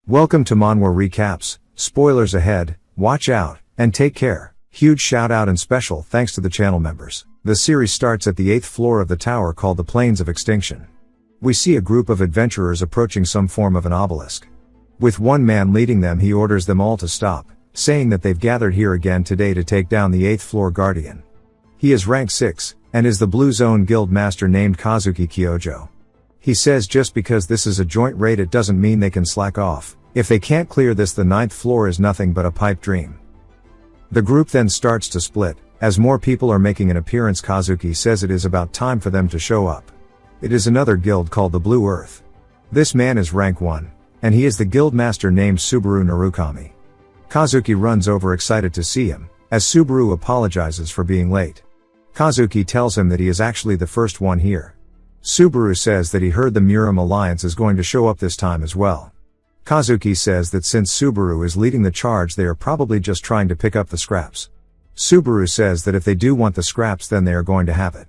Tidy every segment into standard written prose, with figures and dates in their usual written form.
Welcome to Manhwa Recaps, spoilers ahead, watch out, and take care. Huge shout out and special thanks to the channel members. The series starts at the 8th floor of the tower called the Plains of Extinction. We see a group of adventurers approaching some form of an obelisk. With one man leading them, he orders them all to stop, saying that they've gathered here again today to take down the 8th floor guardian. He is rank 6, and is the Blue Zone Guild Master named Kazuki Kyojo. He says just because this is a joint raid it doesn't mean they can slack off. If they can't clear this, the 9th floor is nothing but a pipe dream. The group then starts to split. As more people are making an appearance, Kazuki says it is about time for them to show up. It is another guild called the Blue Earth. This man is rank 1, and he is the guild master named Subaru Narukami. Kazuki runs over excited to see him, as Subaru apologizes for being late. Kazuki tells him that he is actually the first one here. Subaru says that he heard the Muram Alliance is going to show up this time as well. Kazuki says that since Subaru is leading the charge, they are probably just trying to pick up the scraps. Subaru says that if they do want the scraps, then they are going to have it.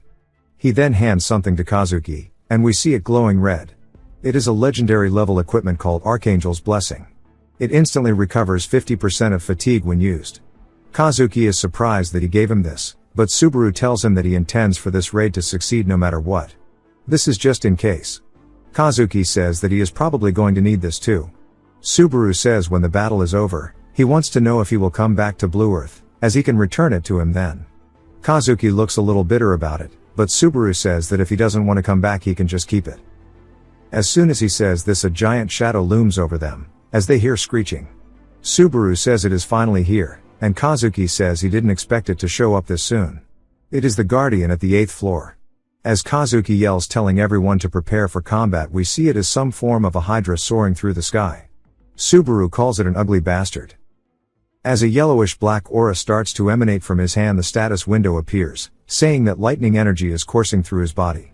He then hands something to Kazuki, and we see it glowing red. It is a legendary level equipment called Archangel's Blessing. It instantly recovers 50% of fatigue when used. Kazuki is surprised that he gave him this, but Subaru tells him that he intends for this raid to succeed no matter what. This is just in case. Kazuki says that he is probably going to need this too. Subaru says when the battle is over, he wants to know if he will come back to Blue Earth, as he can return it to him then. Kazuki looks a little bitter about it, but Subaru says that if he doesn't want to come back he can just keep it. As soon as he says this, a giant shadow looms over them, as they hear screeching. Subaru says it is finally here, and Kazuki says he didn't expect it to show up this soon. It is the Guardian at the 8th floor. As Kazuki yells telling everyone to prepare for combat, we see it as some form of a hydra soaring through the sky. Subaru calls it an ugly bastard. As a yellowish-black aura starts to emanate from his hand, the status window appears, saying that lightning energy is coursing through his body.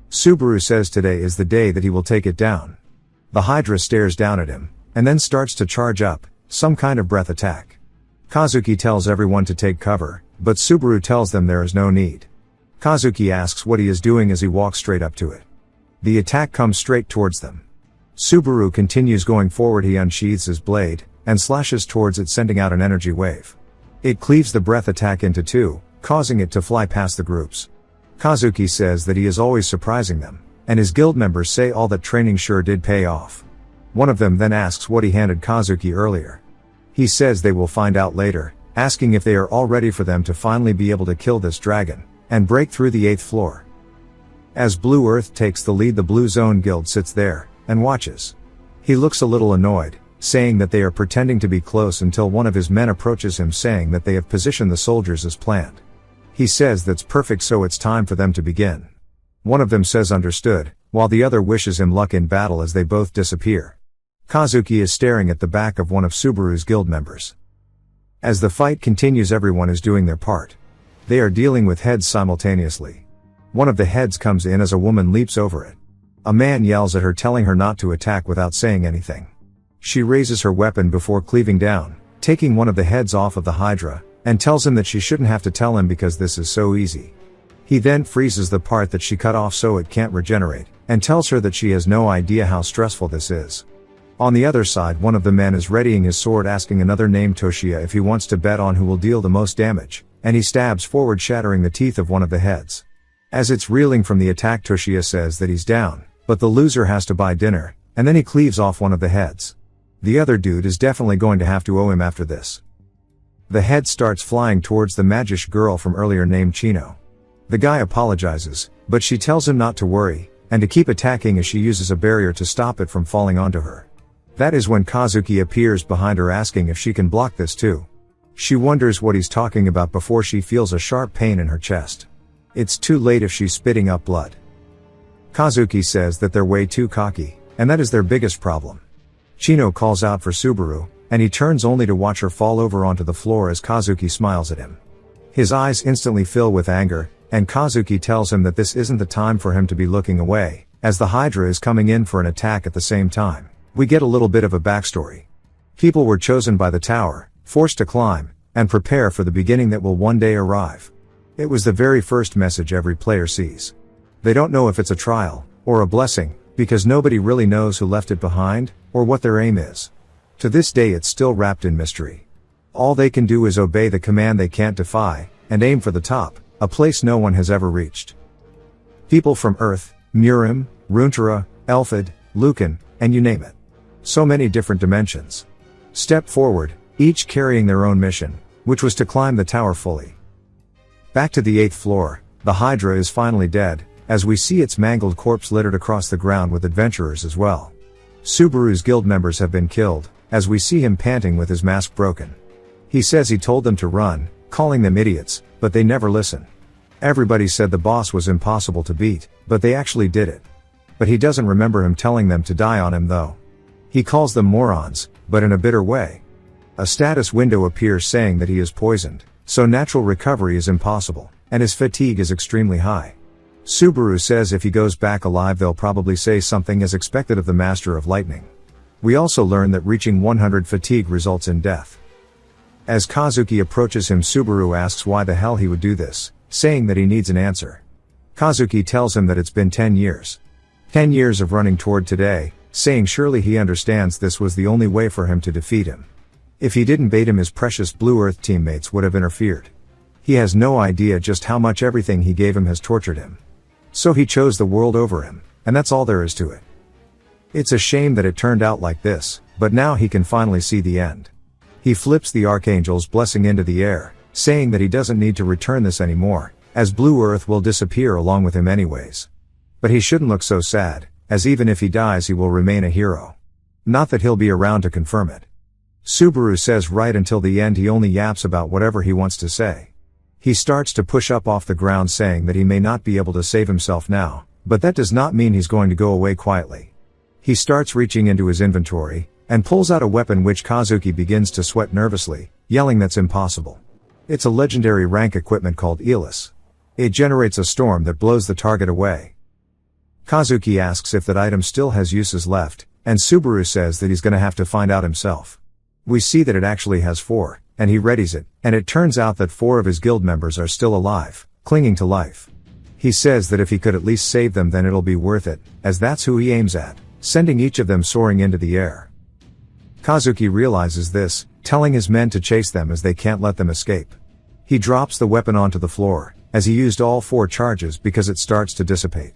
Subaru says today is the day that he will take it down. The hydra stares down at him, and then starts to charge up, some kind of breath attack. Kazuki tells everyone to take cover, but Subaru tells them there is no need. Kazuki asks what he is doing as he walks straight up to it. The attack comes straight towards them. Subaru continues going forward. He unsheathes his blade, and slashes towards it, sending out an energy wave. It cleaves the breath attack into two, causing it to fly past the groups. Kazuki says that he is always surprising them, and his guild members say all that training sure did pay off. One of them then asks what he handed Kazuki earlier. He says they will find out later, asking if they are all ready for them to finally be able to kill this dragon, and break through the 8th floor. As Blue Earth takes the lead, the Blue Zone Guild sits there, and watches. He looks a little annoyed, saying that they are pretending to be close until one of his men approaches him saying that they have positioned the soldiers as planned. He says that's perfect, so it's time for them to begin. One of them says understood, while the other wishes him luck in battle as they both disappear. Kazuki is staring at the back of one of Subaru's guild members. As the fight continues, everyone is doing their part. They are dealing with heads simultaneously. One of the heads comes in as a woman leaps over it. A man yells at her, telling her not to attack without saying anything. She raises her weapon before cleaving down, taking one of the heads off of the Hydra, and tells him that she shouldn't have to tell him because this is so easy. He then freezes the part that she cut off so it can't regenerate, and tells her that she has no idea how stressful this is. On the other side, one of the men is readying his sword, asking another named Toshiya if he wants to bet on who will deal the most damage, and he stabs forward, shattering the teeth of one of the heads. As it's reeling from the attack, Toshiya says that he's down, but the loser has to buy dinner, and then he cleaves off one of the heads. The other dude is definitely going to have to owe him after this. The head starts flying towards the magish girl from earlier named Chino. The guy apologizes, but she tells him not to worry, and to keep attacking as she uses a barrier to stop it from falling onto her. That is when Kazuki appears behind her, asking if she can block this too. She wonders what he's talking about before she feels a sharp pain in her chest. It's too late if she's spitting up blood. Kazuki says that they're way too cocky, and that is their biggest problem. Chino calls out for Subaru, and he turns only to watch her fall over onto the floor as Kazuki smiles at him. His eyes instantly fill with anger, and Kazuki tells him that this isn't the time for him to be looking away, as the Hydra is coming in for an attack at the same time. We get a little bit of a backstory. People were chosen by the tower, forced to climb, and prepare for the beginning that will one day arrive. It was the very first message every player sees. They don't know if it's a trial, or a blessing, because nobody really knows who left it behind, or what their aim is. To this day it's still wrapped in mystery. All they can do is obey the command they can't defy, and aim for the top, a place no one has ever reached. People from Earth, Murim, Runeterra, Elfid, Lucan, and you name it. So many different dimensions. Step forward, each carrying their own mission, which was to climb the tower fully. Back to the 8th floor, the Hydra is finally dead, as we see its mangled corpse littered across the ground with adventurers as well. Subaru's guild members have been killed, as we see him panting with his mask broken. He says he told them to run, calling them idiots, but they never listen. Everybody said the boss was impossible to beat, but they actually did it. But he doesn't remember him telling them to die on him though. He calls them morons, but in a bitter way. A status window appears saying that he is poisoned, so natural recovery is impossible, and his fatigue is extremely high. Subaru says if he goes back alive they'll probably say something as expected of the Master of Lightning. We also learn that reaching 100 fatigue results in death. As Kazuki approaches him, Subaru asks why the hell he would do this, saying that he needs an answer. Kazuki tells him that it's been 10 years. 10 years of running toward today, saying surely he understands this was the only way for him to defeat him. If he didn't bait him, his precious Blue Earth teammates would have interfered. He has no idea just how much everything he gave him has tortured him. So he chose the world over him, and that's all there is to it. It's a shame that it turned out like this, but now he can finally see the end. He flips the Archangel's blessing into the air, saying that he doesn't need to return this anymore, as Blue Earth will disappear along with him anyways. But he shouldn't look so sad, as even if he dies he will remain a hero. Not that he'll be around to confirm it. Subaru says right until the end he only yaps about whatever he wants to say. He starts to push up off the ground saying that he may not be able to save himself now, but that does not mean he's going to go away quietly. He starts reaching into his inventory, and pulls out a weapon which Kazuki begins to sweat nervously, yelling that's impossible. It's a legendary rank equipment called Elis. It generates a storm that blows the target away. Kazuki asks if that item still has uses left, and Subaru says that he's gonna have to find out himself. We see that it actually has 4, and he readies it, and it turns out that 4 of his guild members are still alive, clinging to life. He says that if he could at least save them then it'll be worth it, as that's who he aims at, sending each of them soaring into the air. Kazuki realizes this, telling his men to chase them as they can't let them escape. He drops the weapon onto the floor, as he used all 4 charges because it starts to dissipate.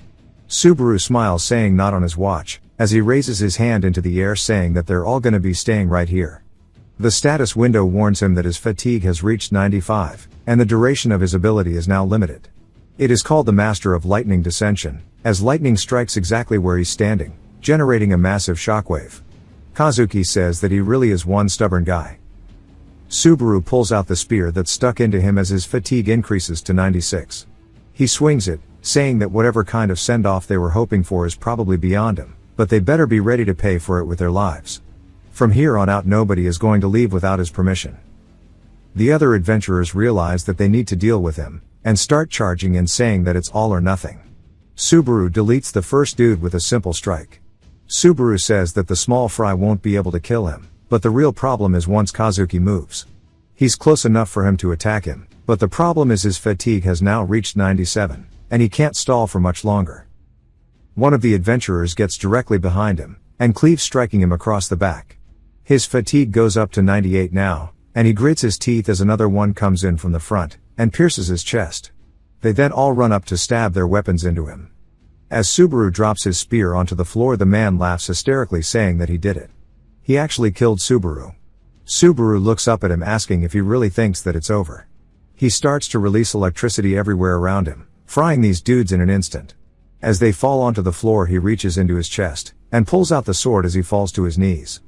Subaru smiles saying not on his watch, as he raises his hand into the air saying that they're all gonna be staying right here. The status window warns him that his fatigue has reached 95, and the duration of his ability is now limited. It is called the Master of Lightning Dissension, as lightning strikes exactly where he's standing, generating a massive shockwave. Kazuki says that he really is one stubborn guy. Subaru pulls out the spear that's stuck into him as his fatigue increases to 96. He swings it, saying that whatever kind of send-off they were hoping for is probably beyond him, but they better be ready to pay for it with their lives. From here on out nobody is going to leave without his permission. The other adventurers realize that they need to deal with him, and start charging in saying that it's all or nothing. Subaru deletes the first dude with a simple strike. Subaru says that the small fry won't be able to kill him, but the real problem is once Kazuki moves. He's close enough for him to attack him, but the problem is his fatigue has now reached 97, and he can't stall for much longer. One of the adventurers gets directly behind him, and cleaves striking him across the back. His fatigue goes up to 98 now, and he grits his teeth as another one comes in from the front, and pierces his chest. They then all run up to stab their weapons into him. As Subaru drops his spear onto the floor the man laughs hysterically saying that he did it. He actually killed Subaru. Subaru looks up at him asking if he really thinks that it's over. He starts to release electricity everywhere around him, frying these dudes in an instant. As they fall onto the floor he reaches into his chest, and pulls out the sword as he falls to his knees.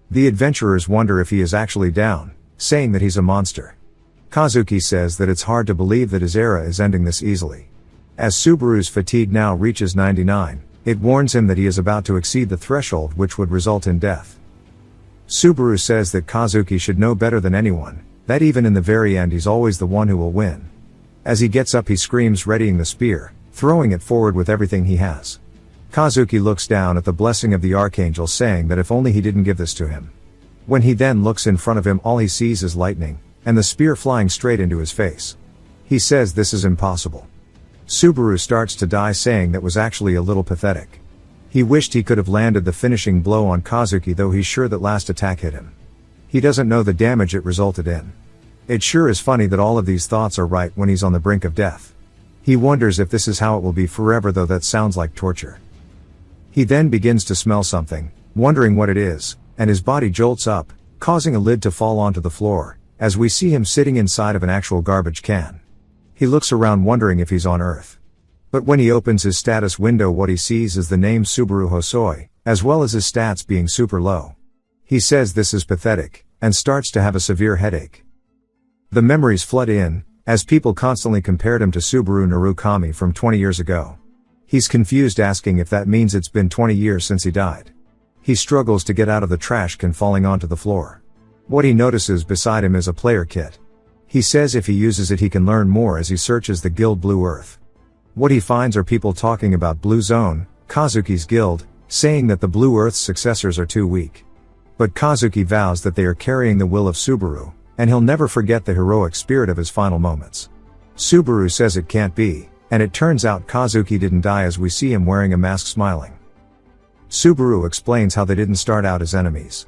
The adventurers wonder if he is actually down, saying that he's a monster. Kazuki says that it's hard to believe that his era is ending this easily. As Subaru's fatigue now reaches 99, it warns him that he is about to exceed the threshold which would result in death. Subaru says that Kazuki should know better than anyone, that even in the very end he's always the one who will win. As he gets up he screams readying the spear, throwing it forward with everything he has. Kazuki looks down at the blessing of the Archangel saying that if only he didn't give this to him. When he then looks in front of him all he sees is lightning, and the spear flying straight into his face. He says this is impossible. Subaru starts to die saying that was actually a little pathetic. He wished he could have landed the finishing blow on Kazuki, though he's sure that last attack hit him. He doesn't know the damage it resulted in. It sure is funny that all of these thoughts are right when he's on the brink of death. He wonders if this is how it will be forever, though that sounds like torture. He then begins to smell something, wondering what it is, and his body jolts up, causing a lid to fall onto the floor, as we see him sitting inside of an actual garbage can. He looks around wondering if he's on Earth. But when he opens his status window, what he sees is the name Subaru Hosoi, as well as his stats being super low. He says this is pathetic, and starts to have a severe headache. The memories flood in, as people constantly compared him to Subaru Narukami from 20 years ago. He's confused, asking if that means it's been 20 years since he died. He struggles to get out of the trash can, falling onto the floor. What he notices beside him is a player kit. He says if he uses it he can learn more as he searches the guild Blue Earth. What he finds are people talking about Blue Zone, Kazuki's guild, saying that the Blue Earth's successors are too weak. But Kazuki vows that they are carrying the will of Subaru, and he'll never forget the heroic spirit of his final moments. Subaru says it can't be, and it turns out Kazuki didn't die, as we see him wearing a mask smiling. Subaru explains how they didn't start out as enemies.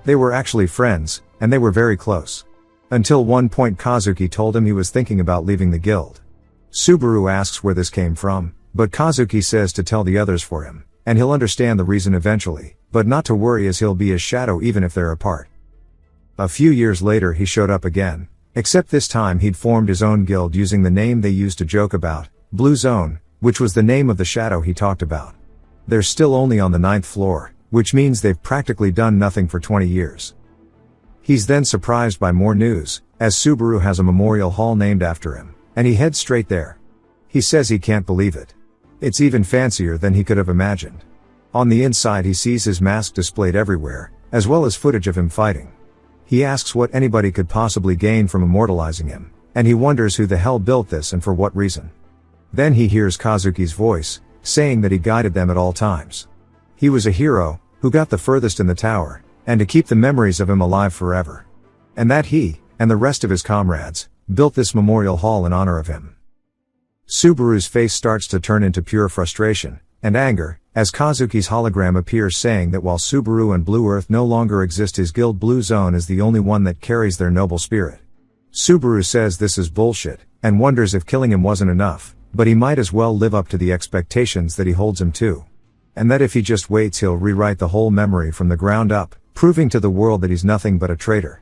They were actually friends, and they were very close. Until one point Kazuki told him he was thinking about leaving the guild. Subaru asks where this came from, but Kazuki says to tell the others for him, and he'll understand the reason eventually, but not to worry, as he'll be his shadow even if they're apart. A few years later he showed up again, except this time he'd formed his own guild using the name they used to joke about, Blue Zone, which was the name of the shadow he talked about. They're still only on the 9th floor, which means they've practically done nothing for 20 years. He's then surprised by more news, as Subaru has a memorial hall named after him, and he heads straight there. He says he can't believe it. It's even fancier than he could have imagined. On the inside he sees his mask displayed everywhere, as well as footage of him fighting. He asks what anybody could possibly gain from immortalizing him, and he wonders who the hell built this and for what reason. Then he hears Kazuki's voice, saying that he guided them at all times. He was a hero, who got the furthest in the tower, and to keep the memories of him alive forever. And that he, and the rest of his comrades, built this memorial hall in honor of him. Subaru's face starts to turn into pure frustration and anger, as Kazuki's hologram appears, saying that while Subaru and Blue Earth no longer exist, his guild Blue Zone is the only one that carries their noble spirit. Subaru says this is bullshit, and wonders if killing him wasn't enough, but he might as well live up to the expectations that he holds him to. And that if he just waits he'll rewrite the whole memory from the ground up, proving to the world that he's nothing but a traitor.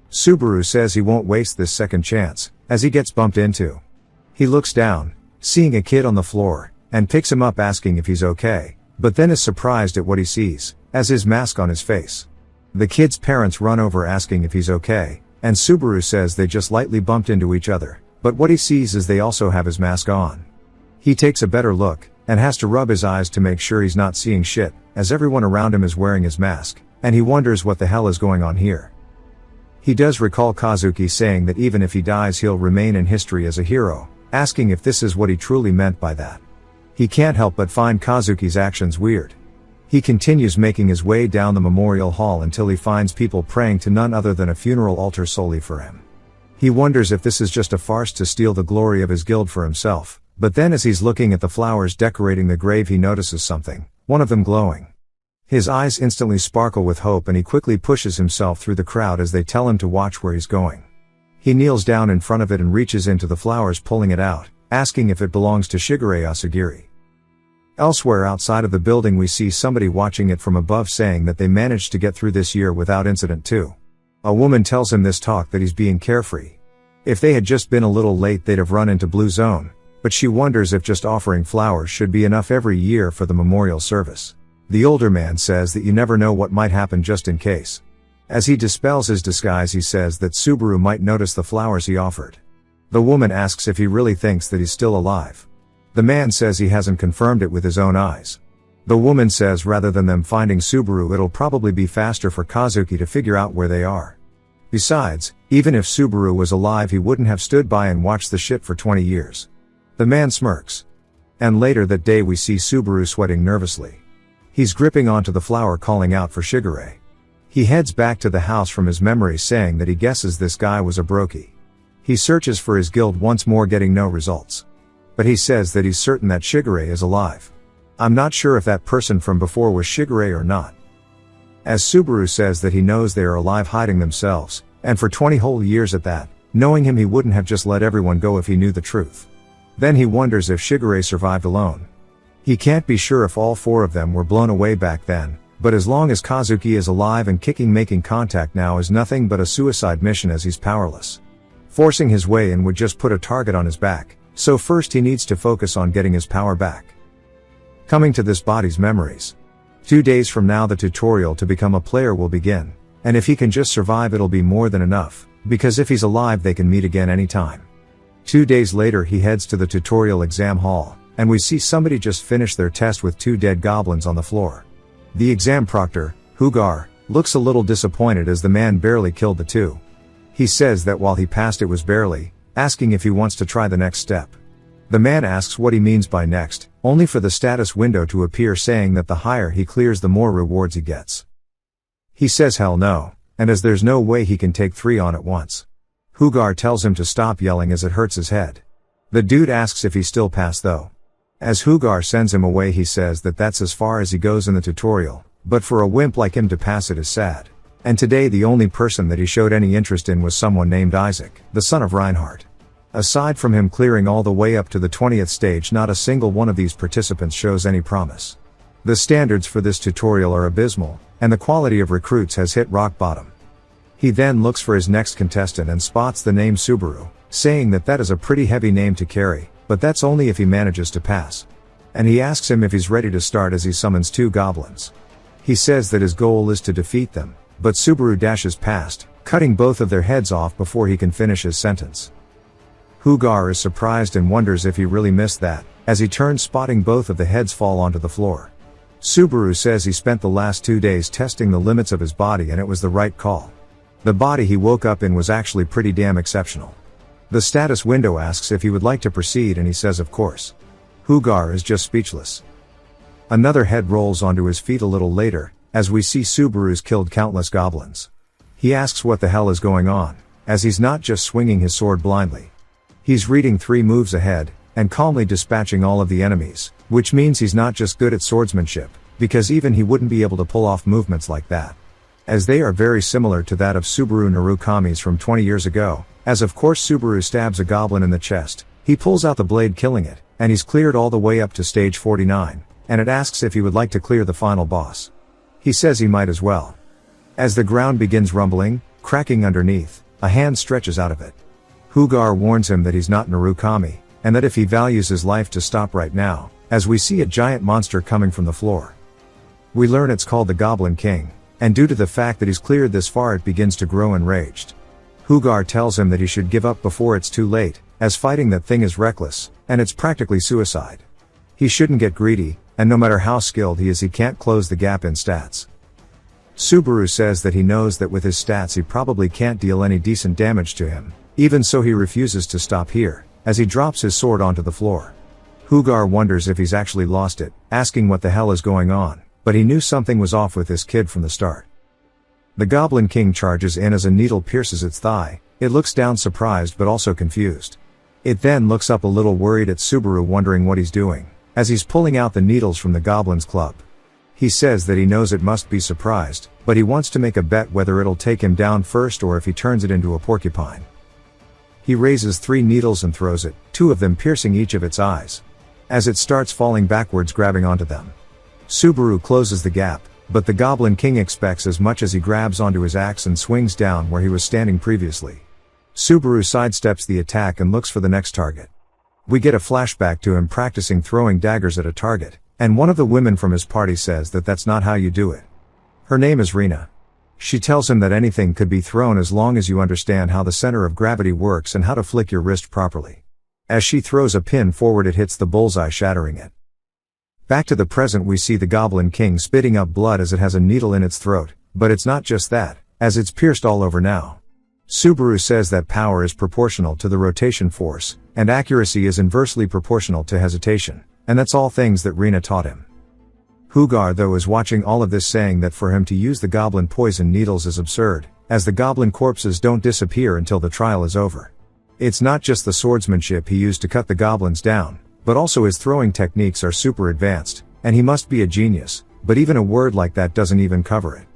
Subaru says he won't waste this second chance, as he gets bumped into. He looks down, seeing a kid on the floor, and picks him up asking if he's okay, but then is surprised at what he sees, as his mask on his face. The kid's parents run over asking if he's okay, and Subaru says they just lightly bumped into each other, but what he sees is they also have his mask on. He takes a better look, and has to rub his eyes to make sure he's not seeing shit, as everyone around him is wearing his mask, and he wonders what the hell is going on here. He does recall Kazuki saying that even if he dies he'll remain in history as a hero, asking if this is what he truly meant by that. He can't help but find Kazuki's actions weird. He continues making his way down the memorial hall until he finds people praying to none other than a funeral altar solely for him. He wonders if this is just a farce to steal the glory of his guild for himself, but then as he's looking at the flowers decorating the grave he notices something, one of them glowing. His eyes instantly sparkle with hope and he quickly pushes himself through the crowd as they tell him to watch where he's going. He kneels down in front of it and reaches into the flowers, pulling it out, asking if it belongs to Shigure Asagiri. Elsewhere outside of the building we see somebody watching it from above, saying that they managed to get through this year without incident too. A woman tells him this talk that he's being carefree. If they had just been a little late they'd have run into Blue Zone, but she wonders if just offering flowers should be enough every year for the memorial service. The older man says that you never know what might happen, just in case. As he dispels his disguise he says that Subaru might notice the flowers he offered. The woman asks if he really thinks that he's still alive. The man says he hasn't confirmed it with his own eyes. The woman says rather than them finding Subaru it'll probably be faster for Kazuki to figure out where they are. Besides, even if Subaru was alive he wouldn't have stood by and watched the shit for 20 years. The man smirks. And later that day we see Subaru sweating nervously. He's gripping onto the flower, calling out for Shigure. He heads back to the house from his memories, saying that he guesses this guy was a brokey. He searches for his guild once more, getting no results. But he says that he's certain that Shigure is alive. I'm not sure if that person from before was Shigure or not. As Subaru says that he knows they are alive hiding themselves, and for 20 whole years at that, knowing him he wouldn't have just let everyone go if he knew the truth. Then he wonders if Shigure survived alone. He can't be sure if all 4 of them were blown away back then, but as long as Kazuki is alive and kicking, making contact now is nothing but a suicide mission as he's powerless. Forcing his way in would just put a target on his back, so first he needs to focus on getting his power back. Coming to this body's memories. 2 days from now the tutorial to become a player will begin, and if he can just survive it'll be more than enough, because if he's alive they can meet again anytime. 2 days later he heads to the tutorial exam hall, and we see somebody just finish their test with 2 dead goblins on the floor. The exam proctor, Hugar, looks a little disappointed as the man barely killed the 2. He says that while he passed it was barely, asking if he wants to try the next step. The man asks what he means by next, only for the status window to appear saying that the higher he clears the more rewards he gets. He says hell no, and as there's no way he can take 3 on at once. Hugar tells him to stop yelling as it hurts his head. The dude asks if he still passed though. As Hugar sends him away he says that that's as far as he goes in the tutorial, but for a wimp like him to pass it is sad. And today the only person that he showed any interest in was someone named Isaac, the son of Reinhardt. Aside from him clearing all the way up to the 20th stage, not a single one of these participants shows any promise. The standards for this tutorial are abysmal, and the quality of recruits has hit rock bottom. He then looks for his next contestant and spots the name Subaru, saying that that is a pretty heavy name to carry, but that's only if he manages to pass. And he asks him if he's ready to start as he summons 2 goblins. He says that his goal is to defeat them, but Subaru dashes past, cutting both of their heads off before he can finish his sentence. Hugar is surprised and wonders if he really missed that, as he turns spotting both of the heads fall onto the floor. Subaru says he spent the last 2 days testing the limits of his body and it was the right call. The body he woke up in was actually pretty damn exceptional. The status window asks if he would like to proceed and he says of course. Hugar is just speechless. Another head rolls onto his feet a little later, as we see Subaru's killed countless goblins. He asks what the hell is going on, as he's not just swinging his sword blindly. He's reading 3 moves ahead, and calmly dispatching all of the enemies, which means he's not just good at swordsmanship, because even he wouldn't be able to pull off movements like that. As they are very similar to that of Subaru Narukami's from 20 years ago, as of course Subaru stabs a goblin in the chest, he pulls out the blade killing it, and he's cleared all the way up to stage 49, and it asks if he would like to clear the final boss. He says he might as well. As the ground begins rumbling, cracking underneath, a hand stretches out of it. Hugar warns him that he's not Narukami, and that if he values his life to stop right now, as we see a giant monster coming from the floor. We learn it's called the Goblin King, and due to the fact that he's cleared this far it begins to grow enraged. Hugar tells him that he should give up before it's too late, as fighting that thing is reckless, and it's practically suicide. He shouldn't get greedy, and no matter how skilled he is he can't close the gap in stats. Subaru says that he knows that with his stats he probably can't deal any decent damage to him. Even so he refuses to stop here, as he drops his sword onto the floor. Hugar wonders if he's actually lost it, asking what the hell is going on, but he knew something was off with this kid from the start. The Goblin King charges in as a needle pierces its thigh. It looks down surprised but also confused. It then looks up a little worried at Subaru wondering what he's doing, as he's pulling out the needles from the Goblin's Club. He says that he knows it must be surprised, but he wants to make a bet whether it'll take him down first or if he turns it into a porcupine. He raises 3 needles and throws it, 2 of them piercing each of its eyes. As it starts falling backwards grabbing onto them. Subaru closes the gap, but the Goblin King expects as much as he grabs onto his axe and swings down where he was standing previously. Subaru sidesteps the attack and looks for the next target. We get a flashback to him practicing throwing daggers at a target, and one of the women from his party says that that's not how you do it. Her name is Rina. She tells him that anything could be thrown as long as you understand how the center of gravity works and how to flick your wrist properly. As she throws a pin forward it hits the bullseye shattering it. Back to the present we see the Goblin King spitting up blood as it has a needle in its throat, but it's not just that, as it's pierced all over now. Subaru says that power is proportional to the rotation force, and accuracy is inversely proportional to hesitation, and that's all things that Rina taught him. Hugar though is watching all of this saying that for him to use the goblin poison needles is absurd, as the goblin corpses don't disappear until the trial is over. It's not just the swordsmanship he used to cut the goblins down, but also his throwing techniques are super advanced, and he must be a genius, but even a word like that doesn't even cover it.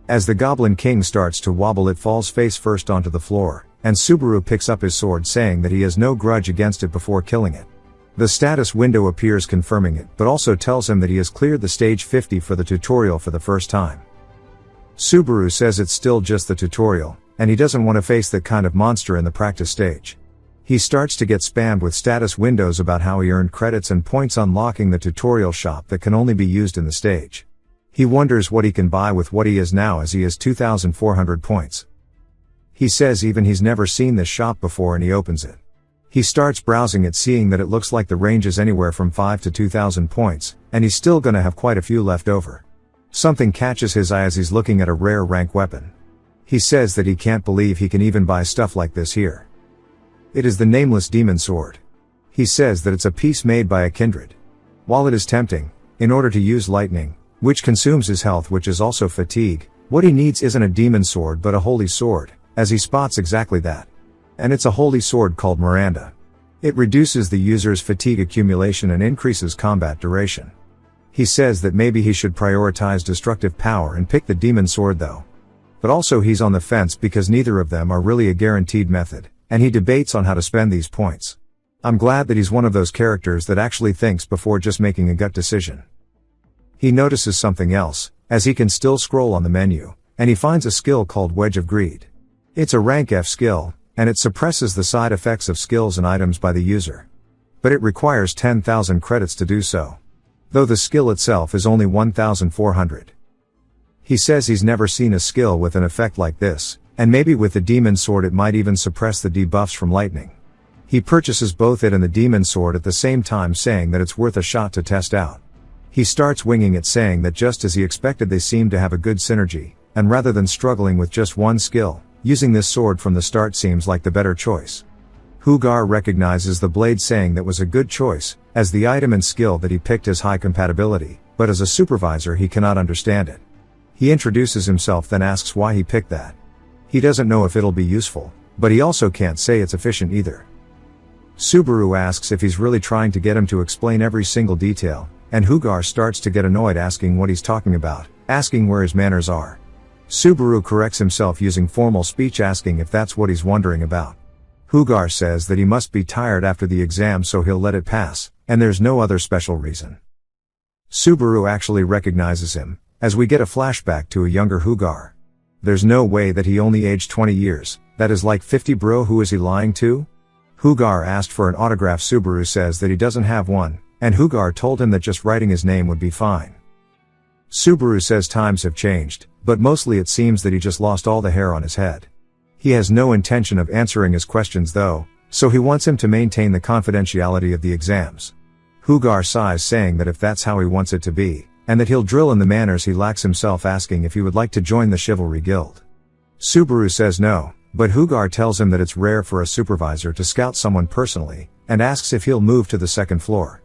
As the Goblin King starts to wobble, it falls face first onto the floor, and Subaru picks up his sword, saying that he has no grudge against it before killing it. The status window appears, confirming it, but also tells him that he has cleared the stage 50 for the tutorial for the first time. Subaru says it's still just the tutorial, and he doesn't want to face that kind of monster in the practice stage. He starts to get spammed with status windows about how he earned credits and points unlocking the tutorial shop that can only be used in the stage. He wonders what he can buy with what he is now, as he has 2,400 points. He says even he's never seen this shop before, and he opens it. He starts browsing it, seeing that it looks like the range is anywhere from 5 to 2,000 points, and he's still gonna have quite a few left over. Something catches his eye as he's looking at a rare rank weapon. He says that he can't believe he can even buy stuff like this here. It is the nameless demon sword. He says that it's a piece made by a kindred. While it is tempting, in order to use lightning, which consumes his health, which is also fatigue, what he needs isn't a demon sword but a holy sword, as he spots exactly that. And it's a holy sword called Miranda. It reduces the user's fatigue accumulation and increases combat duration. He says that maybe he should prioritize destructive power and pick the demon sword though. But also he's on the fence because neither of them are really a guaranteed method, and he debates on how to spend these points. I'm glad that he's one of those characters that actually thinks before just making a gut decision. He notices something else, as he can still scroll on the menu, and he finds a skill called Wedge of Greed. It's a rank F skill, and it suppresses the side effects of skills and items by the user. But it requires 10,000 credits to do so, though the skill itself is only 1,400. He says he's never seen a skill with an effect like this, and maybe with the demon sword it might even suppress the debuffs from lightning. He purchases both it and the demon sword at the same time, saying that it's worth a shot to test out. He starts winging it, saying that just as he expected, they seem to have a good synergy, and rather than struggling with just one skill, using this sword from the start seems like the better choice. Hugar recognizes the blade, saying that was a good choice, as the item and skill that he picked has high compatibility, but as a supervisor he cannot understand it. He introduces himself, then asks why he picked that. He doesn't know if it'll be useful, but he also can't say it's efficient either. Subaru asks if he's really trying to get him to explain every single detail, and Hugar starts to get annoyed, asking what he's talking about, asking where his manners are. Subaru corrects himself using formal speech, asking if that's what he's wondering about. Hugar says that he must be tired after the exam, so he'll let it pass, and there's no other special reason. Subaru actually recognizes him, as we get a flashback to a younger Hugar. There's no way that he only aged 20 years, that is like 50, bro. Who is he lying to? Hugar asked for an autograph. Subaru says that he doesn't have one, and Hugar told him that just writing his name would be fine. Subaru says times have changed, but mostly it seems that he just lost all the hair on his head. He has no intention of answering his questions though, so he wants him to maintain the confidentiality of the exams. Hugar sighs, saying that if that's how he wants it to be, and that he'll drill in the manners he lacks, himself asking if he would like to join the Chivalry Guild. Subaru says no, but Hugar tells him that it's rare for a supervisor to scout someone personally, and asks if he'll move to the second floor.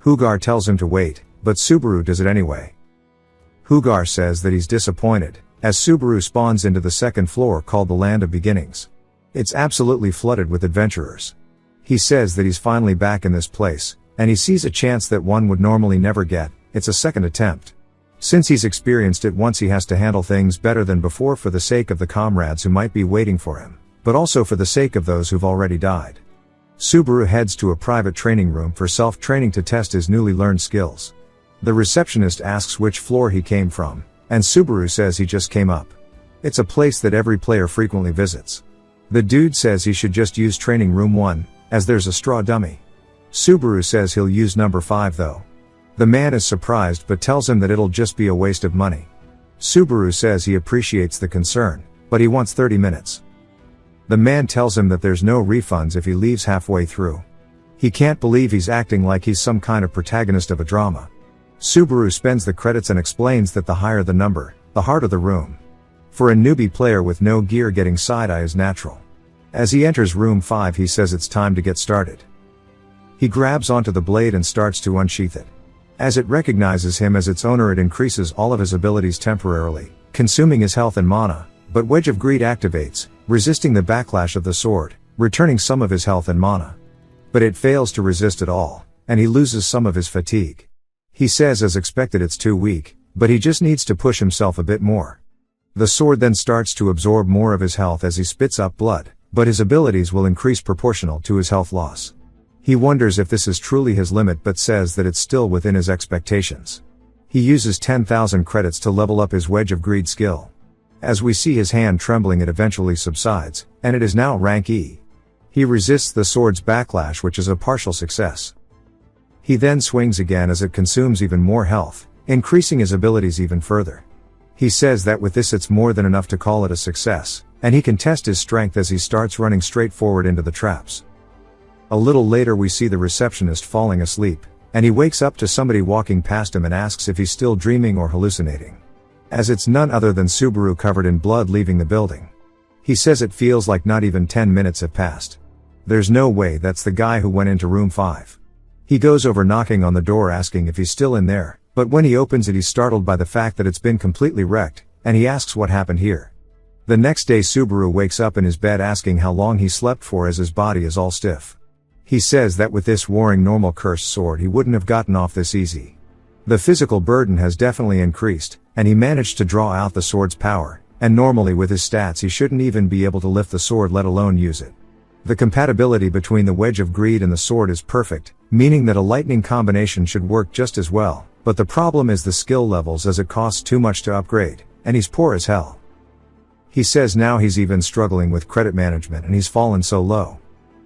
Hugar tells him to wait, but Subaru does it anyway. Hugar says that he's disappointed, as Subaru spawns into the second floor, called the Land of Beginnings. It's absolutely flooded with adventurers. He says that he's finally back in this place, and he sees a chance that one would normally never get. It's a second attempt. Since he's experienced it once, he has to handle things better than before, for the sake of the comrades who might be waiting for him, but also for the sake of those who've already died. Subaru heads to a private training room for self-training to test his newly learned skills. The receptionist asks which floor he came from, and Subaru says he just came up. It's a place that every player frequently visits. The dude says he should just use training room 1, as there's a straw dummy. Subaru says he'll use number 5 though. The man is surprised but tells him that it'll just be a waste of money. Subaru says he appreciates the concern, but he wants 30 minutes. The man tells him that there's no refunds if he leaves halfway through. He can't believe he's acting like he's some kind of protagonist of a drama. Subaru spends the credits and explains that the higher the number, the harder the room. For a newbie player with no gear, getting side-eye is natural. As he enters room 5, he says it's time to get started. He grabs onto the blade and starts to unsheath it. As it recognizes him as its owner, it increases all of his abilities temporarily, consuming his health and mana, but Wedge of Greed activates, resisting the backlash of the sword, returning some of his health and mana. But it fails to resist at all, and he loses some of his fatigue. He says as expected it's too weak, but he just needs to push himself a bit more. The sword then starts to absorb more of his health as he spits up blood, but his abilities will increase proportional to his health loss. He wonders if this is truly his limit but says that it's still within his expectations. He uses 10,000 credits to level up his Wedge of Greed skill. As we see his hand trembling, it eventually subsides, and it is now rank E. He resists the sword's backlash, which is a partial success. He then swings again as it consumes even more health, increasing his abilities even further. He says that with this it's more than enough to call it a success, and he can test his strength as he starts running straight forward into the traps. A little later we see the receptionist falling asleep, and he wakes up to somebody walking past him and asks if he's still dreaming or hallucinating. As it's none other than Subaru covered in blood leaving the building. He says it feels like not even 10 minutes have passed. There's no way that's the guy who went into room 5. He goes over knocking on the door asking if he's still in there, but when he opens it he's startled by the fact that it's been completely wrecked, and he asks what happened here. The next day Subaru wakes up in his bed asking how long he slept for as his body is all stiff. He says that with this warring normal cursed sword he wouldn't have gotten off this easy. The physical burden has definitely increased, and he managed to draw out the sword's power, and normally with his stats he shouldn't even be able to lift the sword let alone use it. The compatibility between the Wedge of Greed and the sword is perfect, meaning that a lightning combination should work just as well, but the problem is the skill levels as it costs too much to upgrade, and he's poor as hell. He says now he's even struggling with credit management and he's fallen so low.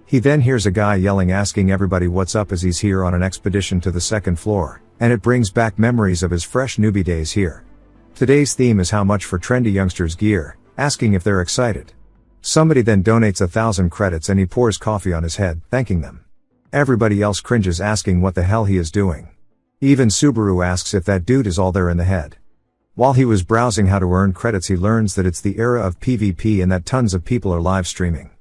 He then hears a guy yelling asking everybody what's up as he's here on an expedition to the 2nd floor, and it brings back memories of his fresh newbie days here. Today's theme is how much for trendy youngsters gear, asking if they're excited. Somebody then donates 1,000 credits and he pours coffee on his head, thanking them. Everybody else cringes asking what the hell he is doing. Even Subaru asks if that dude is all there in the head. While he was browsing how to earn credits he learns that it's the era of PvP and that tons of people are live streaming.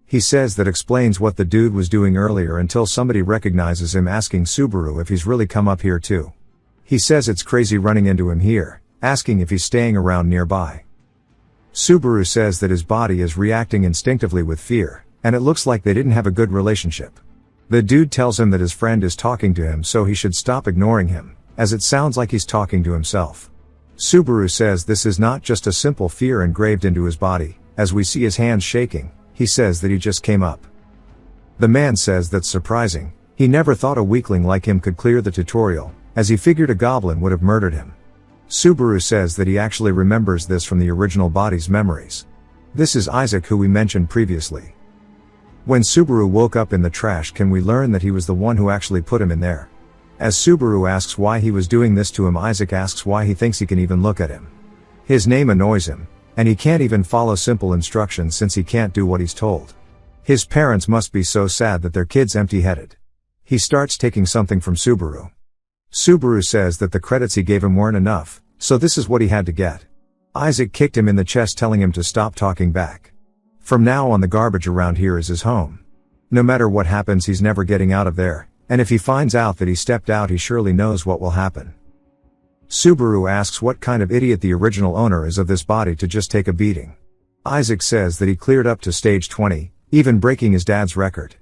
He says that explains what the dude was doing earlier until somebody recognizes him asking Subaru if he's really come up here too. He says it's crazy running into him here, asking if he's staying around nearby. Subaru says that his body is reacting instinctively with fear, and it looks like they didn't have a good relationship. The dude tells him that his friend is talking to him so he should stop ignoring him, as it sounds like he's talking to himself. Subaru says this is not just a simple fear engraved into his body, as we see his hands shaking. He says that he just came up. The man says that's surprising, he never thought a weakling like him could clear the tutorial, as he figured a goblin would have murdered him. Subaru says that he actually remembers this from the original body's memories. This is Isaac who we mentioned previously. When Subaru woke up in the trash can we learn that he was the one who actually put him in there. As Subaru asks why he was doing this to him, Isaac asks why he thinks he can even look at him. His name annoys him, and he can't even follow simple instructions since he can't do what he's told. His parents must be so sad that their kid's empty-headed. He starts taking something from Subaru. Subaru says that the credits he gave him weren't enough, so this is what he had to get. Isaac kicked him in the chest telling him to stop talking back. From now on the garbage around here is his home. No matter what happens he's never getting out of there, and if he finds out that he stepped out he surely knows what will happen. Subaru asks what kind of idiot the original owner is of this body to just take a beating. Isaac says that he cleared up to stage 20, even breaking his dad's record.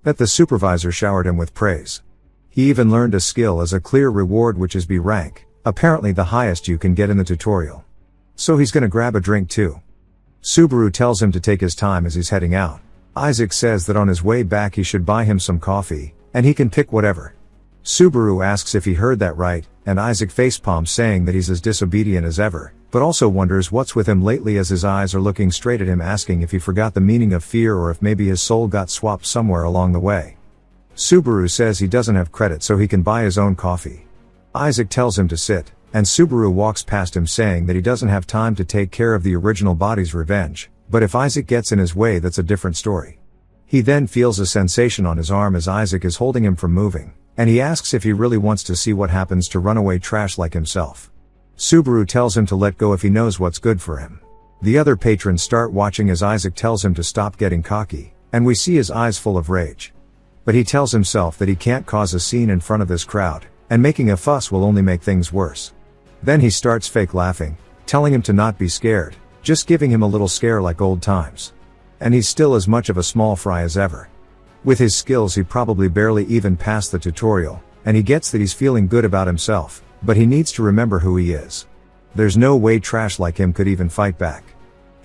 That the supervisor showered him with praise. He even learned a skill as a clear reward which is B rank, apparently the highest you can get in the tutorial. So he's gonna grab a drink too. Subaru tells him to take his time as he's heading out. Isaac says that on his way back he should buy him some coffee, and he can pick whatever. Subaru asks if he heard that right, and Isaac facepalms saying that he's as disobedient as ever, but also wonders what's with him lately as his eyes are looking straight at him asking if he forgot the meaning of fear or if maybe his soul got swapped somewhere along the way. Subaru says he doesn't have credit so he can buy his own coffee. Isaac tells him to sit, and Subaru walks past him saying that he doesn't have time to take care of the original body's revenge, but if Isaac gets in his way that's a different story. He then feels a sensation on his arm as Isaac is holding him from moving, and he asks if he really wants to see what happens to runaway trash like himself. Subaru tells him to let go if he knows what's good for him. The other patrons start watching as Isaac tells him to stop getting cocky, and we see his eyes full of rage. But he tells himself that he can't cause a scene in front of this crowd, and making a fuss will only make things worse. Then he starts fake laughing, telling him to not be scared, just giving him a little scare like old times. And he's still as much of a small fry as ever. With his skills he probably barely even passed the tutorial, and he gets that he's feeling good about himself, but he needs to remember who he is. There's no way trash like him could even fight back.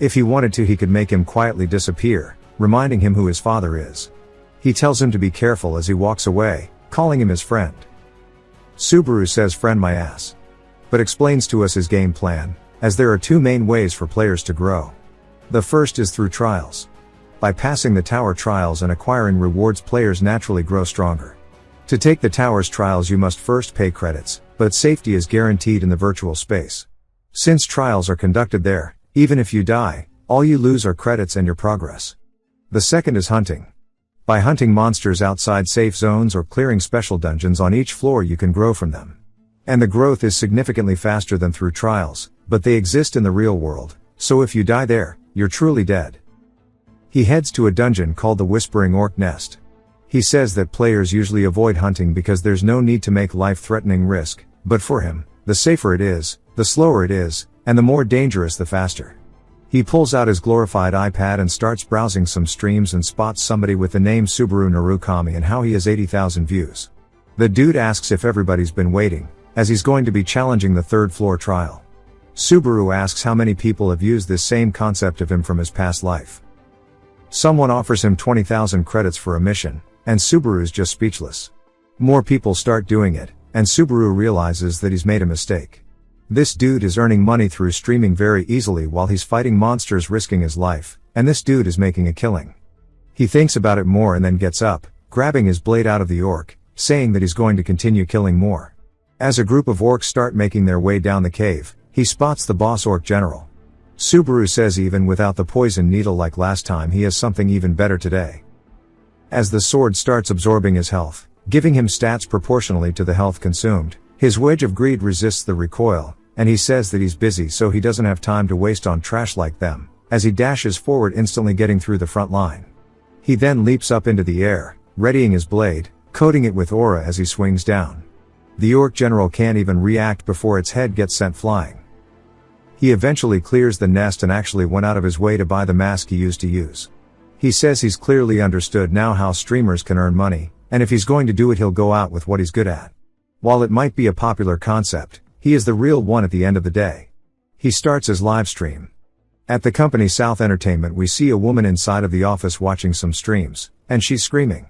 If he wanted to, he could make him quietly disappear, reminding him who his father is. He tells him to be careful as he walks away, calling him his friend. Subaru says friend my ass. But explains to us his game plan, as there are two main ways for players to grow. The first is through trials. By passing the tower trials and acquiring rewards, players naturally grow stronger. To take the tower's trials you must first pay credits, but safety is guaranteed in the virtual space. Since trials are conducted there, even if you die, all you lose are credits and your progress. The second is hunting. By hunting monsters outside safe zones or clearing special dungeons on each floor you can grow from them. And the growth is significantly faster than through trials, but they exist in the real world, so if you die there, you're truly dead. He heads to a dungeon called the Whispering Orc Nest. He says that players usually avoid hunting because there's no need to make life-threatening risk, but for him, the safer it is, the slower it is, and the more dangerous the faster. He pulls out his glorified iPad and starts browsing some streams and spots somebody with the name Subaru Narukami and how he has 80,000 views. The dude asks if everybody's been waiting, as he's going to be challenging the third floor trial. Subaru asks how many people have used this same concept of him from his past life. Someone offers him 20,000 credits for a mission, and Subaru's just speechless. More people start doing it, and Subaru realizes that he's made a mistake. This dude is earning money through streaming very easily while he's fighting monsters risking his life, and this dude is making a killing. He thinks about it more and then gets up, grabbing his blade out of the orc, saying that he's going to continue killing more. As a group of orcs start making their way down the cave, he spots the boss orc general. Subaru says even without the poison needle like last time he has something even better today. As the sword starts absorbing his health, giving him stats proportionally to the health consumed, his wedge of greed resists the recoil, and he says that he's busy so he doesn't have time to waste on trash like them, as he dashes forward instantly getting through the front line. He then leaps up into the air, readying his blade, coating it with aura as he swings down. The orc general can't even react before its head gets sent flying. He eventually clears the nest and actually went out of his way to buy the mask he used to use. He says he's clearly understood now how streamers can earn money, and if he's going to do it he'll go out with what he's good at. While it might be a popular concept, he is the real one at the end of the day. He starts his live stream. At the company South Entertainment we see a woman inside of the office watching some streams, and she's screaming.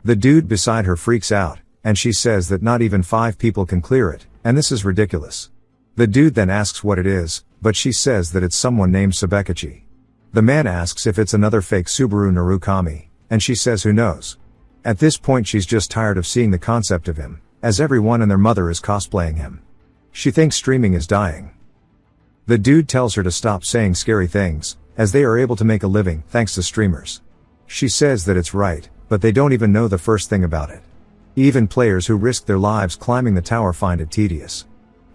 The dude beside her freaks out, and she says that not even 5 people can clear it, and this is ridiculous. The dude then asks what it is, but she says that it's someone named Sabekachi. The man asks if it's another fake Subaru Narukami, and she says who knows. At this point she's just tired of seeing the concept of him, as everyone and their mother is cosplaying him. She thinks streaming is dying. The dude tells her to stop saying scary things, as they are able to make a living thanks to streamers. She says that it's right, but they don't even know the first thing about it. Even players who risk their lives climbing the tower find it tedious.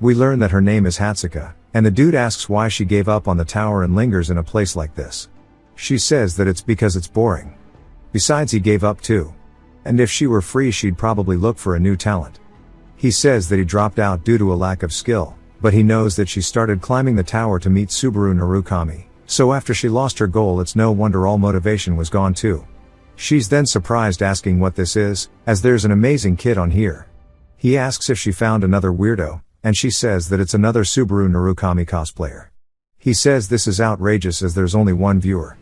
We learn that her name is Hatsuka, and the dude asks why she gave up on the tower and lingers in a place like this. She says that it's because it's boring. Besides he gave up too. And if she were free she'd probably look for a new talent. He says that he dropped out due to a lack of skill, but he knows that she started climbing the tower to meet Subaru Narukami, so after she lost her goal it's no wonder all motivation was gone too. She's then surprised asking what this is, as there's an amazing kid on here. He asks if she found another weirdo, and she says that it's another Subaru Narukami cosplayer. He says this is outrageous as there's only one viewer.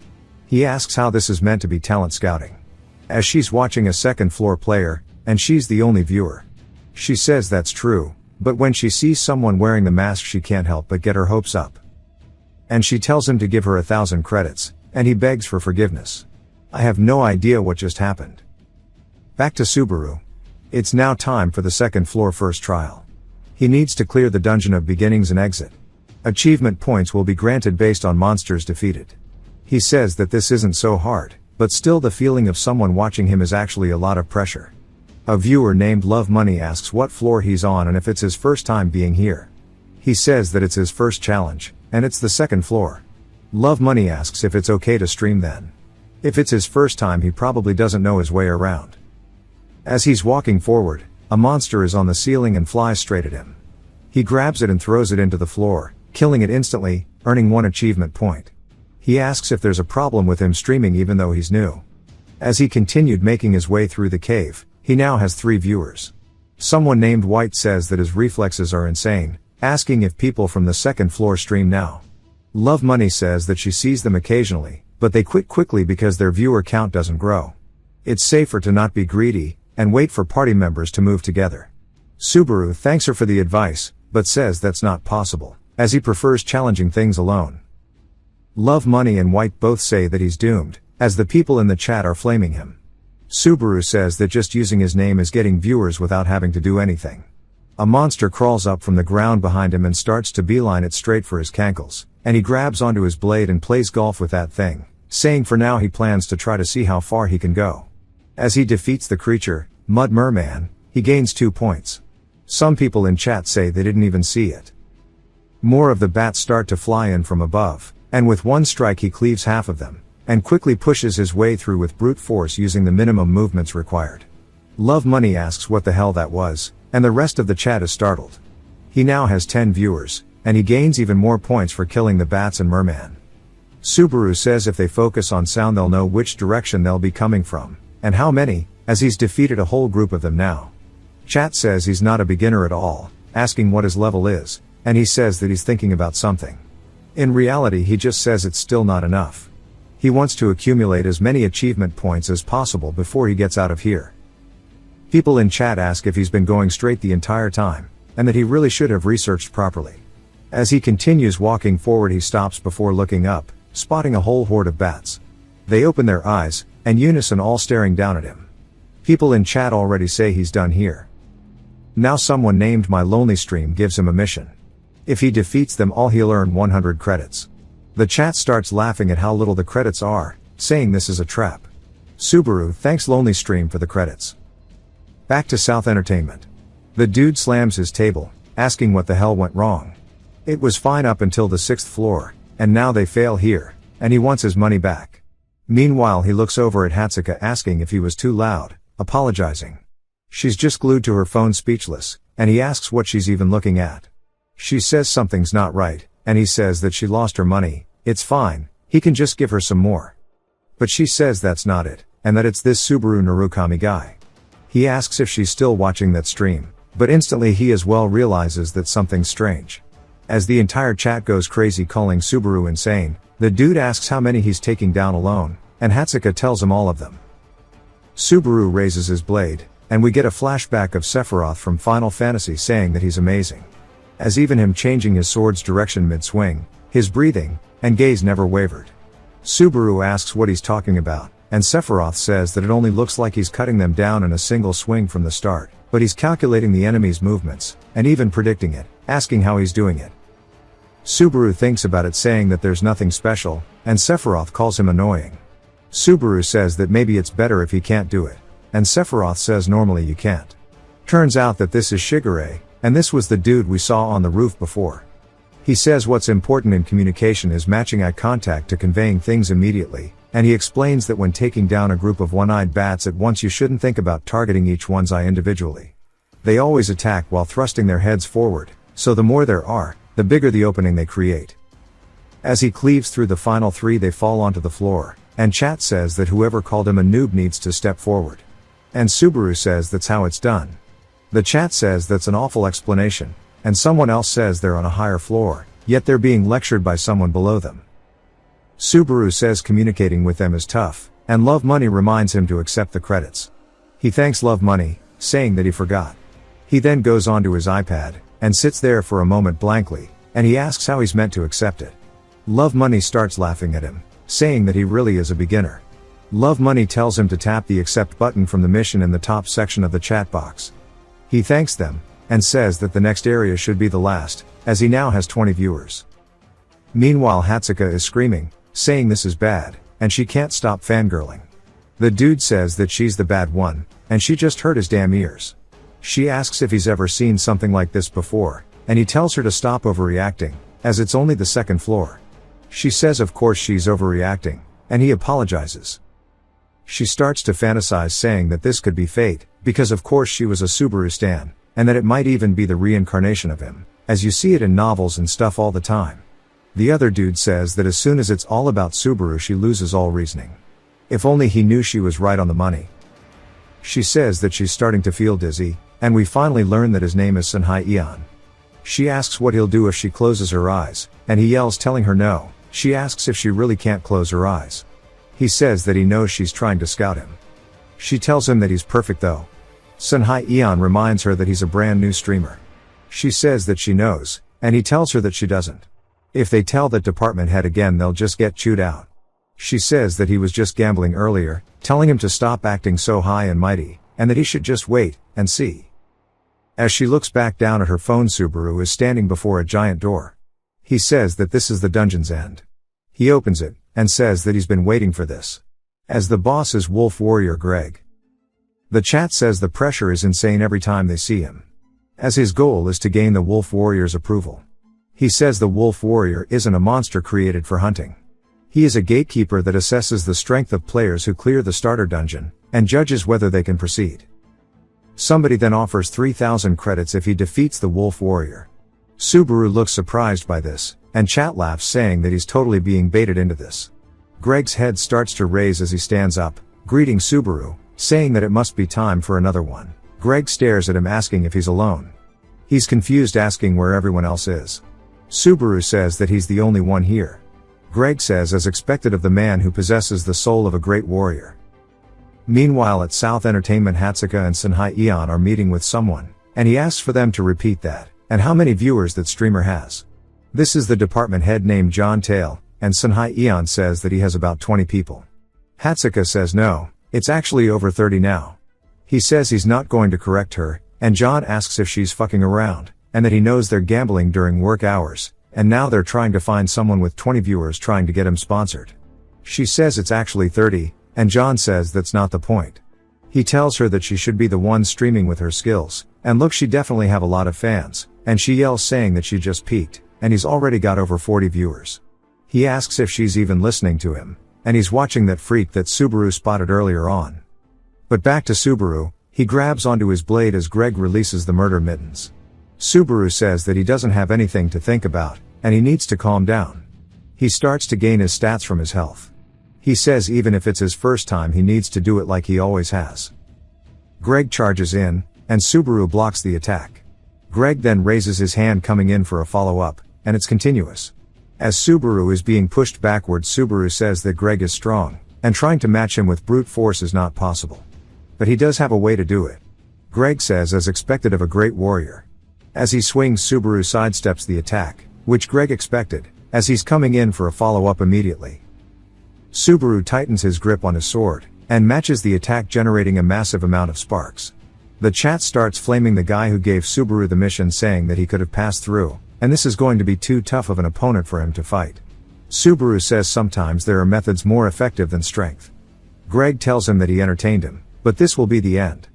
He asks how this is meant to be talent scouting. As she's watching a second floor player, and she's the only viewer. She says that's true, but when she sees someone wearing the mask she can't help but get her hopes up. And she tells him to give her 1,000 credits, and he begs for forgiveness. I have no idea what just happened. Back to Subaru. It's now time for the second floor first trial. He needs to clear the dungeon of beginnings and exit. Achievement points will be granted based on monsters defeated. He says that this isn't so hard, but still the feeling of someone watching him is actually a lot of pressure. A viewer named Love Money asks what floor he's on and if it's his first time being here. He says that it's his first challenge, and it's the second floor. Love Money asks if it's okay to stream then. If it's his first time he probably doesn't know his way around. As he's walking forward, a monster is on the ceiling and flies straight at him. He grabs it and throws it into the floor, killing it instantly, earning 1 achievement point. He asks if there's a problem with him streaming even though he's new. As he continued making his way through the cave, he now has 3 viewers. Someone named White says that his reflexes are insane, asking if people from the second floor stream now. Love Money says that she sees them occasionally, but they quit quickly because their viewer count doesn't grow. It's safer to not be greedy, and wait for party members to move together. Subaru thanks her for the advice, but says that's not possible, as he prefers challenging things alone. Love Money and White both say that he's doomed, as the people in the chat are flaming him. Subaru says that just using his name is getting viewers without having to do anything. A monster crawls up from the ground behind him and starts to beeline it straight for his cankles, and he grabs onto his blade and plays golf with that thing, saying for now he plans to try to see how far he can go. As he defeats the creature, Mud Merman, he gains 2 points. Some people in chat say they didn't even see it. More of the bats start to fly in from above, and with one strike he cleaves half of them, and quickly pushes his way through with brute force using the minimum movements required. Love Money asks what the hell that was, and the rest of the chat is startled. He now has 10 viewers, and he gains even more points for killing the bats and merman. Subaru says if they focus on sound they'll know which direction they'll be coming from, and how many, as he's defeated a whole group of them now. Chat says he's not a beginner at all, asking what his level is, and he says that he's thinking about something. In reality he just says it's still not enough. He wants to accumulate as many achievement points as possible before he gets out of here. People in chat ask if he's been going straight the entire time, and that he really should have researched properly. As he continues walking forward he stops before looking up, spotting a whole horde of bats. They open their eyes, and unison all staring down at him. People in chat already say he's done here. Now someone named My Lonely Stream gives him a mission. If he defeats them all he'll earn 100 credits. The chat starts laughing at how little the credits are, saying this is a trap. Subaru thanks Lonely Stream for the credits. Back to South Entertainment. The dude slams his table, asking what the hell went wrong. It was fine up until the 6th floor, and now they fail here, and he wants his money back. Meanwhile he looks over at Hatsuka asking if he was too loud, apologizing. She's just glued to her phone speechless, and he asks what she's even looking at. She says something's not right, and he says that she lost her money. It's fine, he can just give her some more. But she says that's not it, and that it's this Subaru Narukami guy. He asks if she's still watching that stream, but instantly he as well realizes that something's strange. As the entire chat goes crazy calling Subaru insane, the dude asks how many he's taking down alone, and Hatsuka tells him all of them. Subaru raises his blade, and we get a flashback of Sephiroth from Final Fantasy saying that he's amazing. As even him changing his sword's direction mid-swing, his breathing and gaze never wavered. Subaru asks what he's talking about, and Sephiroth says that it only looks like he's cutting them down in a single swing from the start, but he's calculating the enemy's movements, and even predicting it, asking how he's doing it. Subaru thinks about it saying that there's nothing special, and Sephiroth calls him annoying. Subaru says that maybe it's better if he can't do it, and Sephiroth says normally you can't. Turns out that this is Shigure, and this was the dude we saw on the roof before. He says what's important in communication is matching eye contact to conveying things immediately, and he explains that when taking down a group of one-eyed bats at once you shouldn't think about targeting each one's eye individually. They always attack while thrusting their heads forward, so the more there are, the bigger the opening they create. As he cleaves through the final 3 they fall onto the floor, and chat says that whoever called him a noob needs to step forward. And Subaru says that's how it's done. The chat says that's an awful explanation, and someone else says they're on a higher floor, yet they're being lectured by someone below them. Subaru says communicating with them is tough, and Love Money reminds him to accept the credits. He thanks Love Money, saying that he forgot. He then goes onto his iPad, and sits there for a moment blankly, and he asks how he's meant to accept it. Love Money starts laughing at him, saying that he really is a beginner. Love Money tells him to tap the accept button from the mission in the top section of the chat box. He thanks them, and says that the next area should be the last, as he now has 20 viewers. Meanwhile Hatsuka is screaming, saying this is bad, and she can't stop fangirling. The dude says that she's the bad one, and she just hurt his damn ears. She asks if he's ever seen something like this before, and he tells her to stop overreacting, as it's only the 2nd floor. She says of course she's overreacting, and he apologizes. She starts to fantasize saying that this could be fate, because of course she was a Subaru stan, and that it might even be the reincarnation of him, as you see it in novels and stuff all the time. The other dude says that as soon as it's all about Subaru she loses all reasoning. If only he knew she was right on the money. She says that she's starting to feel dizzy, and we finally learn that his name is Sunhai Eon. She asks what he'll do if she closes her eyes, and he yells telling her no. She asks if she really can't close her eyes. He says that he knows she's trying to scout him. She tells him that he's perfect though. Sunhai Eon reminds her that he's a brand new streamer. She says that she knows, and he tells her that she doesn't. If they tell that department head again, they'll just get chewed out. She says that he was just gambling earlier, telling him to stop acting so high and mighty, and that he should just wait and see. As she looks back down at her phone, Subaru is standing before a giant door. He says that this is the dungeon's end. He opens it, and says that he's been waiting for this. As the boss is Wolf Warrior Greg. The chat says the pressure is insane every time they see him, as his goal is to gain the Wolf Warrior's approval. He says the Wolf Warrior isn't a monster created for hunting. He is a gatekeeper that assesses the strength of players who clear the starter dungeon, and judges whether they can proceed. Somebody then offers 3,000 credits if he defeats the Wolf Warrior. Subaru looks surprised by this, and chat laughs saying that he's totally being baited into this. Greg's head starts to raise as he stands up, greeting Subaru, saying that it must be time for another one. Greg stares at him asking if he's alone. He's confused, asking where everyone else is. Subaru says that he's the only one here. Greg says as expected of the man who possesses the soul of a great warrior. Meanwhile at South Entertainment, Hatsuka and Sunhai Eon are meeting with someone, and he asks for them to repeat that, and how many viewers that streamer has. This is the department head named John Tail, and Sunhai Eon says that he has about 20 people. Hatsuka says no, it's actually over 30 now. He says he's not going to correct her, and John asks if she's fucking around, and that he knows they're gambling during work hours, and now they're trying to find someone with 20 viewers trying to get him sponsored. She says it's actually 30, and John says that's not the point. He tells her that she should be the one streaming with her skills, and look, she definitely have a lot of fans, and she yells saying that she just peaked, and he's already got over 40 viewers. He asks if she's even listening to him, and he's watching that freak that Subaru spotted earlier on. But back to Subaru, he grabs onto his blade as Greg releases the murder mittens. Subaru says that he doesn't have anything to think about, and he needs to calm down. He starts to gain his stats from his health. He says even if it's his first time, he needs to do it like he always has. Greg charges in, and Subaru blocks the attack. Greg then raises his hand coming in for a follow-up, and it's continuous. As Subaru is being pushed backwards, Subaru says that Greg is strong, and trying to match him with brute force is not possible. But he does have a way to do it. Greg says as expected of a great warrior. As he swings, Subaru sidesteps the attack, which Greg expected, as he's coming in for a follow-up immediately. Subaru tightens his grip on his sword, and matches the attack, generating a massive amount of sparks. The chat starts flaming the guy who gave Subaru the mission, saying that he could have passed through, and this is going to be too tough of an opponent for him to fight. Subaru says sometimes there are methods more effective than strength. Greg tells him that he entertained him, but this will be the end.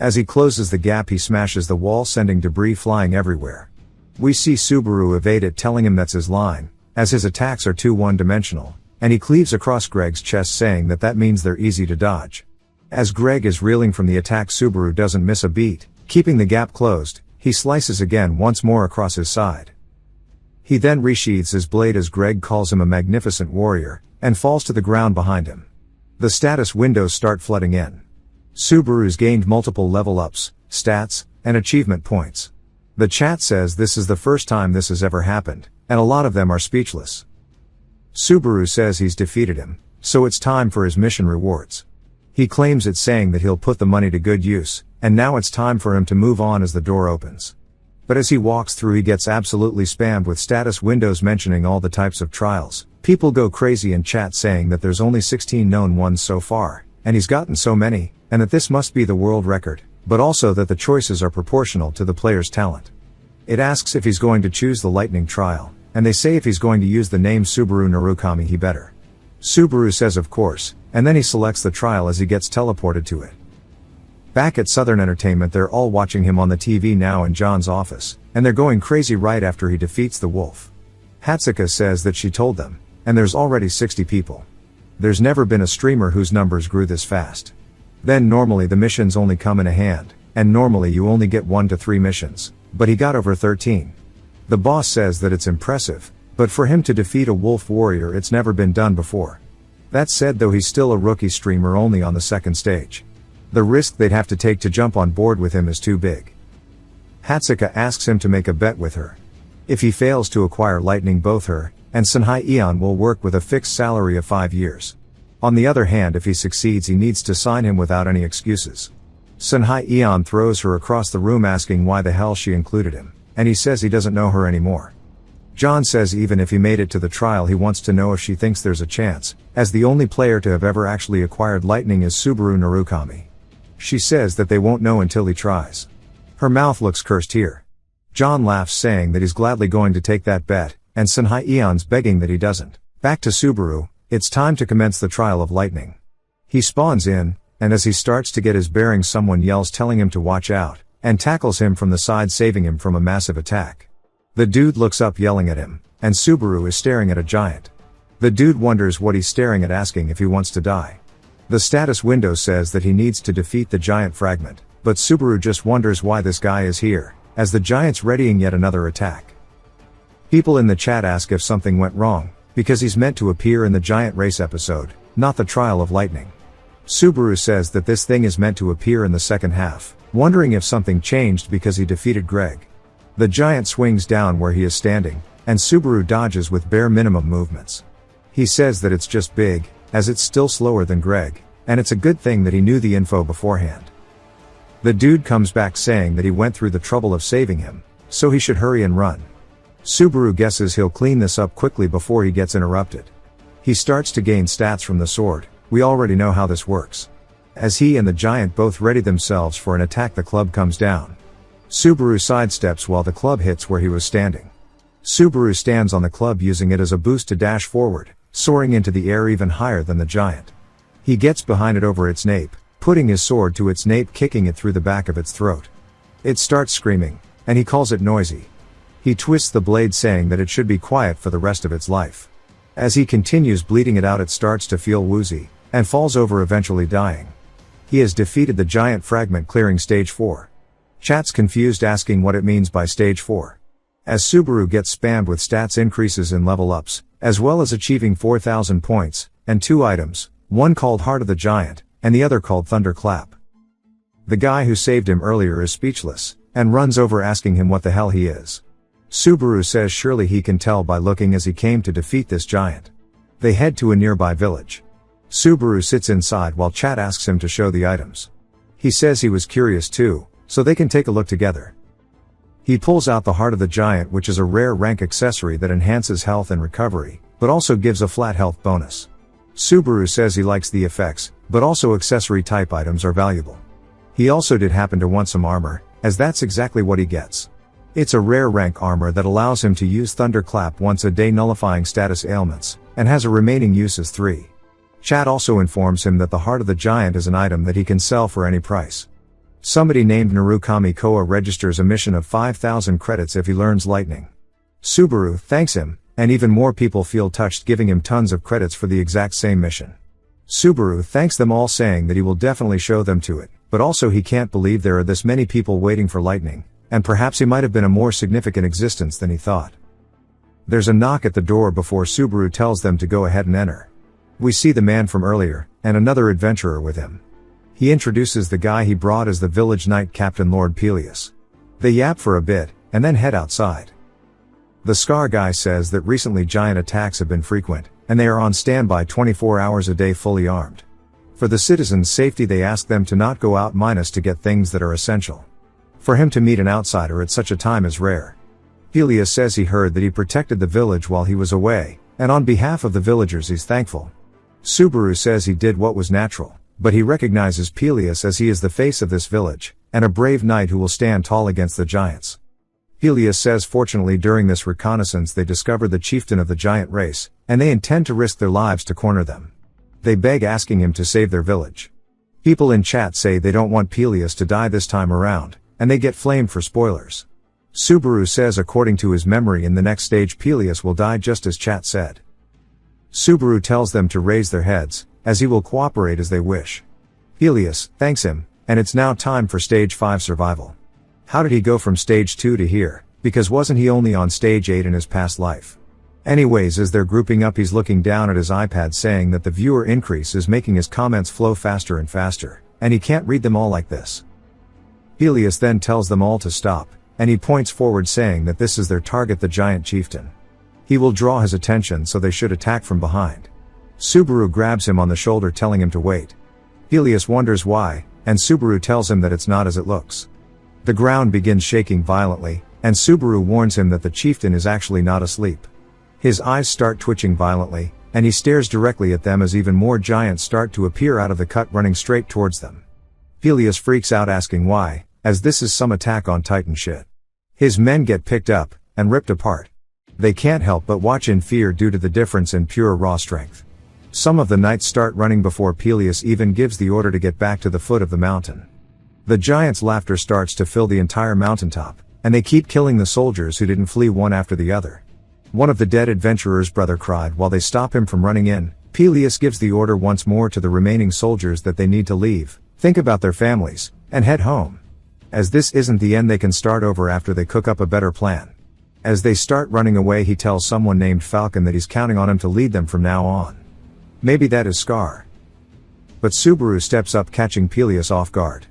As he closes the gap, he smashes the wall, sending debris flying everywhere. We see Subaru evade it, telling him that's his line, as his attacks are too one-dimensional, and he cleaves across Greg's chest, saying that that means they're easy to dodge. As Greg is reeling from the attack, Subaru doesn't miss a beat, keeping the gap closed. He slices again once more across his side. He then resheathes his blade as Greg calls him a magnificent warrior, and falls to the ground behind him. The status windows start flooding in. Subaru's gained multiple level ups, stats, and achievement points. The chat says this is the first time this has ever happened, and a lot of them are speechless. Subaru says he's defeated him, so it's time for his mission rewards. He claims it, saying that he'll put the money to good use, and now it's time for him to move on as the door opens. But as he walks through, he gets absolutely spammed with status windows mentioning all the types of trials. People go crazy in chat saying that there's only 16 known ones so far, and he's gotten so many, and that this must be the world record, but also that the choices are proportional to the player's talent. It asks if he's going to choose the lightning trial, and they say if he's going to use the name Subaru Narukami, he better. Subaru says of course, and then he selects the trial as he gets teleported to it. Back at Southern Entertainment, they're all watching him on the TV now in John's office, and they're going crazy right after he defeats the wolf. Hatsuka says that she told them, and there's already 60 people. There's never been a streamer whose numbers grew this fast. Then normally the missions only come in a hand, and normally you only get 1 to 3 missions, but he got over 13. The boss says that it's impressive, but for him to defeat a wolf warrior, it's never been done before. That said though, he's still a rookie streamer only on the second stage. The risk they'd have to take to jump on board with him is too big. Hatsuka asks him to make a bet with her. If he fails to acquire lightning, both her and Sunhai Eon will work with a fixed salary of 5 years. On the other hand, if he succeeds, he needs to sign him without any excuses. Sunhai Eon throws her across the room asking why the hell she included him, and he says he doesn't know her anymore. John says even if he made it to the trial, he wants to know if she thinks there's a chance, as the only player to have ever actually acquired lightning is Subaru Narukami. She says that they won't know until he tries. Her mouth looks cursed here. John laughs, saying that he's gladly going to take that bet, and Sunhai Eon's begging that he doesn't. Back to Subaru, it's time to commence the trial of lightning. He spawns in, and as he starts to get his bearings, someone yells telling him to watch out, and tackles him from the side, saving him from a massive attack. The dude looks up yelling at him, and Subaru is staring at a giant. The dude wonders what he's staring at, asking if he wants to die. The status window says that he needs to defeat the giant fragment, but Subaru just wonders why this guy is here, as the giant's readying yet another attack. People in the chat ask if something went wrong, because he's meant to appear in the giant race episode, not the trial of lightning. Subaru says that this thing is meant to appear in the second half, wondering if something changed because he defeated Greg. The giant swings down where he is standing, and Subaru dodges with bare minimum movements. He says that it's just big, as it's still slower than Greg, and it's a good thing that he knew the info beforehand. The dude comes back saying that he went through the trouble of saving him, so he should hurry and run. Subaru guesses he'll clean this up quickly before he gets interrupted. He starts to gain stats from the sword. We already know how this works. As he and the giant both ready themselves for an attack, the club comes down. Subaru sidesteps while the club hits where he was standing. Subaru stands on the club, using it as a boost to dash forward, soaring into the air even higher than the giant. He gets behind it over its nape, putting his sword to its nape, kicking it through the back of its throat. It starts screaming, and he calls it noisy. He twists the blade, saying that it should be quiet for the rest of its life. As he continues bleeding it out, it starts to feel woozy, and falls over, eventually dying. He has defeated the giant fragment, clearing stage 4. Chat's confused, asking what it means by stage 4. As Subaru gets spammed with stats increases in level ups, as well as achieving 4,000 points, and 2 items, one called Heart of the Giant, and the other called Thunderclap. The guy who saved him earlier is speechless, and runs over asking him what the hell he is. Subaru says surely he can tell by looking, as he came to defeat this giant. They head to a nearby village. Subaru sits inside while Chat asks him to show the items. He says he was curious too, so they can take a look together. He pulls out the Heart of the Giant, which is a rare rank accessory that enhances health and recovery, but also gives a flat health bonus. Subaru says he likes the effects, but also accessory type items are valuable. He also did happen to want some armor, as that's exactly what he gets. It's a rare rank armor that allows him to use Thunderclap once a day, nullifying status ailments, and has a remaining use as 3. Chat also informs him that the Heart of the Giant is an item that he can sell for any price. Somebody named Narukami Koa registers a mission of 5,000 credits if he learns lightning. Subaru thanks him, and even more people feel touched, giving him tons of credits for the exact same mission. Subaru thanks them all, saying that he will definitely show them to it, but also he can't believe there are this many people waiting for lightning, and perhaps he might have been a more significant existence than he thought. There's a knock at the door before Subaru tells them to go ahead and enter. We see the man from earlier, and another adventurer with him. He introduces the guy he brought as the village knight captain, Lord Peleus. They yap for a bit, and then head outside. The Scar guy says that recently giant attacks have been frequent, and they are on standby 24 hours a day, fully armed. For the citizens' safety, they ask them to not go out minus to get things that are essential. For him to meet an outsider at such a time is rare. Peleus says he heard that he protected the village while he was away, and on behalf of the villagers he's thankful. Subaru says he did what was natural, but he recognizes Peleus as he is the face of this village, and a brave knight who will stand tall against the giants. Peleus says fortunately during this reconnaissance they discover the chieftain of the giant race, and they intend to risk their lives to corner them. They beg, asking him to save their village. People in chat say they don't want Peleus to die this time around, and they get flamed for spoilers. Subaru says according to his memory in the next stage Peleus will die just as chat said. Subaru tells them to raise their heads, as he will cooperate as they wish. Peleus thanks him, and it's now time for stage 5 survival. How did he go from stage 2 to here, because wasn't he only on stage 8 in his past life? Anyways, as they're grouping up he's looking down at his iPad saying that the viewer increase is making his comments flow faster and faster, and he can't read them all like this. Peleus then tells them all to stop, and he points forward saying that this is their target, the giant chieftain. He will draw his attention, so they should attack from behind. Subaru grabs him on the shoulder, telling him to wait. Peleus wonders why, and Subaru tells him that it's not as it looks. The ground begins shaking violently, and Subaru warns him that the chieftain is actually not asleep. His eyes start twitching violently, and he stares directly at them as even more giants start to appear out of the cut, running straight towards them. Peleus freaks out, asking why, as this is some attack on Titan shit. His men get picked up and ripped apart. They can't help but watch in fear due to the difference in pure raw strength. Some of the knights start running before Peleus even gives the order to get back to the foot of the mountain. The giants' laughter starts to fill the entire mountaintop, and they keep killing the soldiers who didn't flee one after the other. One of the dead adventurer's brother cried while they stop him from running in. Peleus gives the order once more to the remaining soldiers that they need to leave, think about their families, and head home. As this isn't the end, they can start over after they cook up a better plan. As they start running away, he tells someone named Falcon that he's counting on him to lead them from now on. Maybe that is Scar. But Subaru steps up, catching Peleus off guard.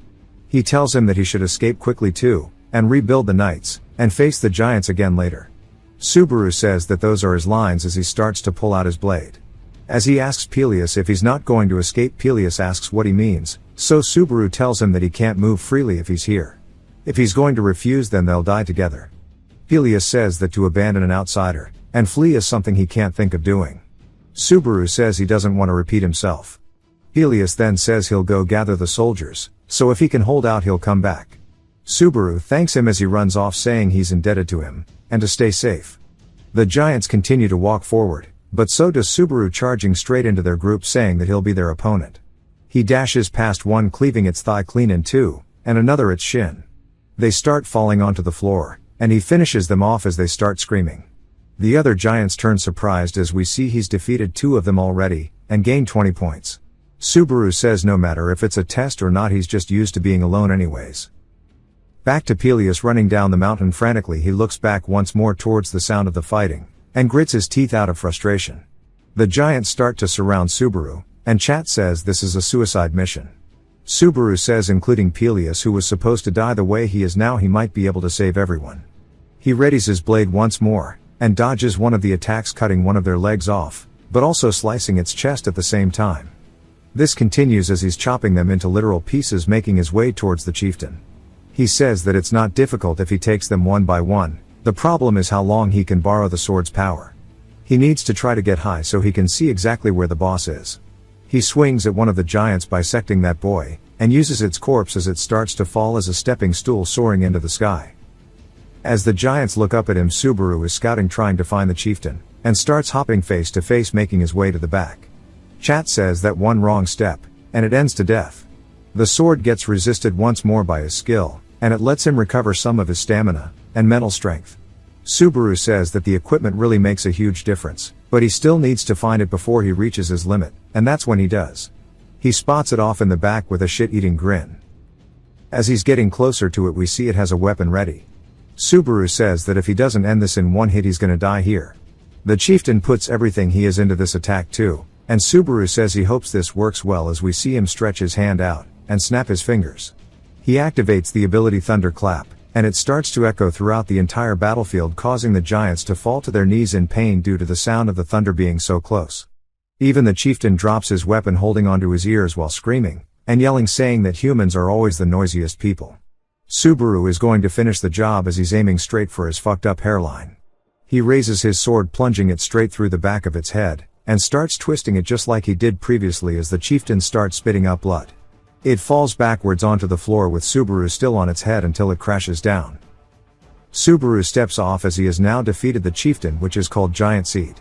He tells him that he should escape quickly too, and rebuild the knights, and face the giants again later. Subaru says that those are his lines as he starts to pull out his blade. As he asks Peleus if he's not going to escape, Peleus asks what he means, so Subaru tells him that he can't move freely if he's here. If he's going to refuse, then they'll die together. Peleus says that to abandon an outsider and flee is something he can't think of doing. Subaru says he doesn't want to repeat himself. Peleus then says he'll go gather the soldiers, so if he can hold out he'll come back. Subaru thanks him as he runs off, saying he's indebted to him, and to stay safe. The giants continue to walk forward, but so does Subaru, charging straight into their group, saying that he'll be their opponent. He dashes past one, cleaving its thigh clean in two, and another its shin. They start falling onto the floor, and he finishes them off as they start screaming. The other giants turn surprised as we see he's defeated 2 of them already, and gained 20 points. Subaru says no matter if it's a test or not, he's just used to being alone anyways. Back to Peleus running down the mountain frantically. He looks back once more towards the sound of the fighting, and grits his teeth out of frustration. The giants start to surround Subaru, and chat says this is a suicide mission. Subaru says including Peleus, who was supposed to die the way he is now, he might be able to save everyone. He readies his blade once more, and dodges one of the attacks, cutting one of their legs off, but also slicing its chest at the same time. This continues as he's chopping them into literal pieces, making his way towards the chieftain. He says that it's not difficult if he takes them one by one, the problem is how long he can borrow the sword's power. He needs to try to get high so he can see exactly where the boss is. He swings at one of the giants, bisecting that boy, and uses its corpse as it starts to fall as a stepping stool, soaring into the sky. As the giants look up at him, Subaru is scouting, trying to find the chieftain, and starts hopping face to face, making his way to the back. Chat says that one wrong step, and it ends to death. The sword gets resisted once more by his skill, and it lets him recover some of his stamina and mental strength. Subaru says that the equipment really makes a huge difference, but he still needs to find it before he reaches his limit, and that's when he does. He spots it off in the back with a shit-eating grin. As he's getting closer to it, we see it has a weapon ready. Subaru says that if he doesn't end this in one hit, he's gonna die here. The chieftain puts everything he is into this attack too, and Subaru says he hopes this works well, as we see him stretch his hand out and snap his fingers. He activates the ability Thunderclap, and it starts to echo throughout the entire battlefield, causing the giants to fall to their knees in pain due to the sound of the thunder being so close. Even the chieftain drops his weapon, holding onto his ears while screaming and yelling, saying that humans are always the noisiest people. Subaru is going to finish the job as he's aiming straight for his fucked up hairline. He raises his sword, plunging it straight through the back of its head, and starts twisting it just like he did previously as the chieftain starts spitting out blood. It falls backwards onto the floor with Subaru still on its head until it crashes down. Subaru steps off as he has now defeated the chieftain, which is called Giant Seed.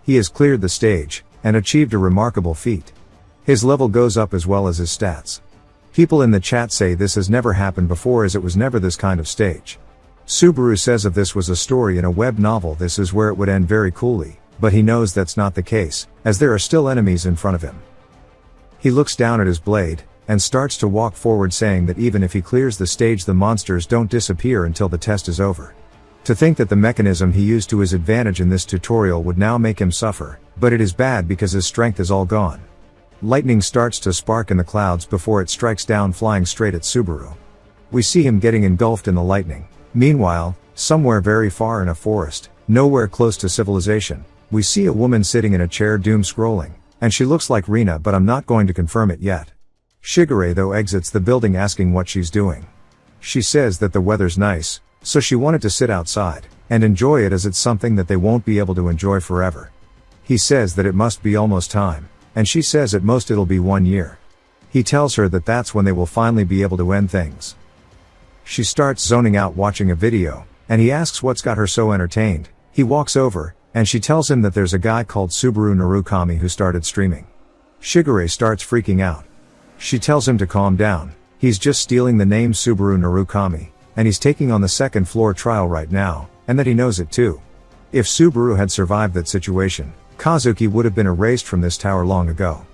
He has cleared the stage and achieved a remarkable feat. His level goes up as well as his stats. People in the chat say this has never happened before, as it was never this kind of stage. Subaru says if this was a story in a web novel, this is where it would end very coolly, but he knows that's not the case, as there are still enemies in front of him. He looks down at his blade, and starts to walk forward, saying that even if he clears the stage, the monsters don't disappear until the test is over. To think that the mechanism he used to his advantage in this tutorial would now make him suffer, but it is bad because his strength is all gone. Lightning starts to spark in the clouds before it strikes down, flying straight at Subaru. We see him getting engulfed in the lightning. Meanwhile, somewhere very far in a forest, nowhere close to civilization, we see a woman sitting in a chair doom scrolling, and she looks like Rina, but I'm not going to confirm it yet. Shigure though exits the building asking what she's doing. She says that the weather's nice, so she wanted to sit outside and enjoy it as it's something that they won't be able to enjoy forever. He says that it must be almost time, and she says at most it'll be 1 year. He tells her that that's when they will finally be able to end things. She starts zoning out watching a video, and he asks what's got her so entertained. He walks over, and she tells him that there's a guy called Subaru Narukami who started streaming. Shigure starts freaking out. She tells him to calm down. He's just stealing the name Subaru Narukami, and he's taking on the second floor trial right now, and that he knows it too. If Subaru had survived that situation, Kazuki would have been erased from this tower long ago.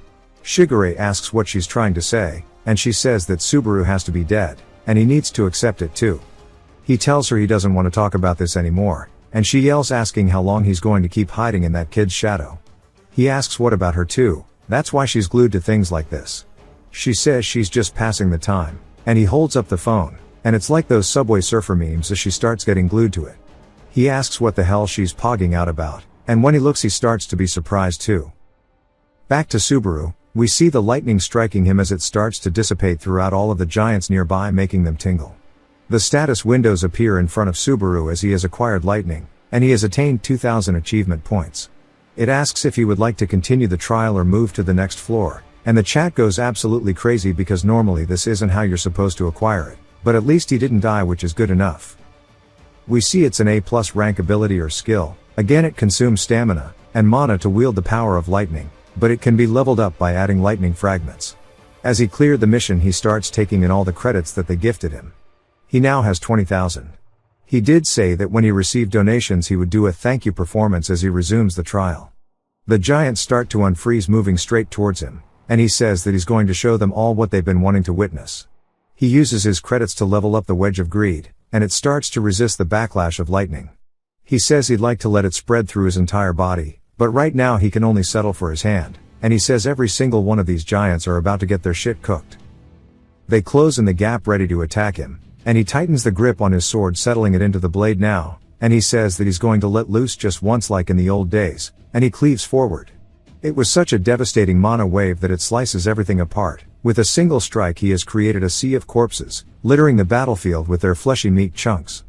Shigure asks what she's trying to say, and she says that Subaru has to be dead, and he needs to accept it too. He tells her he doesn't want to talk about this anymore, and she yells asking how long he's going to keep hiding in that kid's shadow. He asks what about her too, that's why she's glued to things like this. She says she's just passing the time, and he holds up the phone, and it's like those Subway Surfer memes as she starts getting glued to it. He asks what the hell she's pogging out about, and when he looks he starts to be surprised too. Back to Subaru, we see the lightning striking him as it starts to dissipate throughout all of the giants nearby, making them tingle. The status windows appear in front of Subaru as he has acquired lightning, and he has attained 2,000 achievement points. It asks if he would like to continue the trial or move to the next floor, and the chat goes absolutely crazy because normally this isn't how you're supposed to acquire it, but at least he didn't die, which is good enough. We see it's an A+ rank ability or skill. Again, it consumes stamina and mana to wield the power of lightning, but it can be leveled up by adding lightning fragments. As he cleared the mission, he starts taking in all the credits that they gifted him. He now has 20,000. He did say that when he received donations he would do a thank you performance as he resumes the trial. The giants start to unfreeze, moving straight towards him, and he says that he's going to show them all what they've been wanting to witness. He uses his credits to level up the Wedge of Greed, and it starts to resist the backlash of lightning. He says he'd like to let it spread through his entire body, but right now he can only settle for his hand, and he says every single one of these giants are about to get their shit cooked. They close in the gap ready to attack him, and he tightens the grip on his sword, settling it into the blade now, and he says that he's going to let loose just once like in the old days, and he cleaves forward. It was such a devastating mana wave that it slices everything apart. With a single strike he has created a sea of corpses, littering the battlefield with their fleshy meat chunks.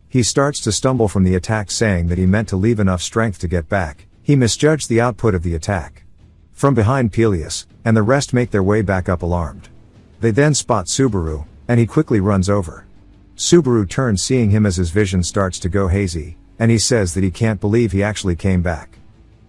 He starts to stumble from the attack, saying that he meant to leave enough strength to get back. He misjudged the output of the attack. From behind, Peleus and the rest make their way back up alarmed. They then spot Subaru, and he quickly runs over. Subaru turns, seeing him as his vision starts to go hazy, and he says that he can't believe he actually came back.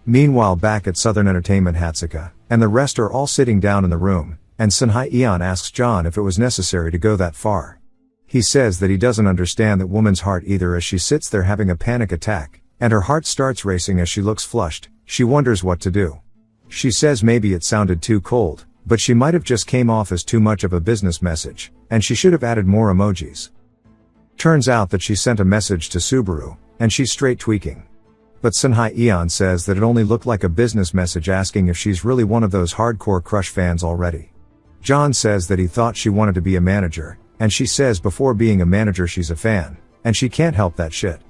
Meanwhile, back at Southern Entertainment, Hatsuka and the rest are all sitting down in the room, and Senhai Eon asks John if it was necessary to go that far. He says that he doesn't understand that woman's heart either, as she sits there having a panic attack, and her heart starts racing as she looks flushed. She wonders what to do. She says maybe it sounded too cold, but she might have just came off as too much of a business message, and she should have added more emojis. Turns out that she sent a message to Subaru, and she's straight tweaking. But Senhai Eon says that it only looked like a business message, asking if she's really one of those hardcore Crush fans already. John says that he thought she wanted to be a manager, and she says before being a manager she's a fan, and she can't help that shit.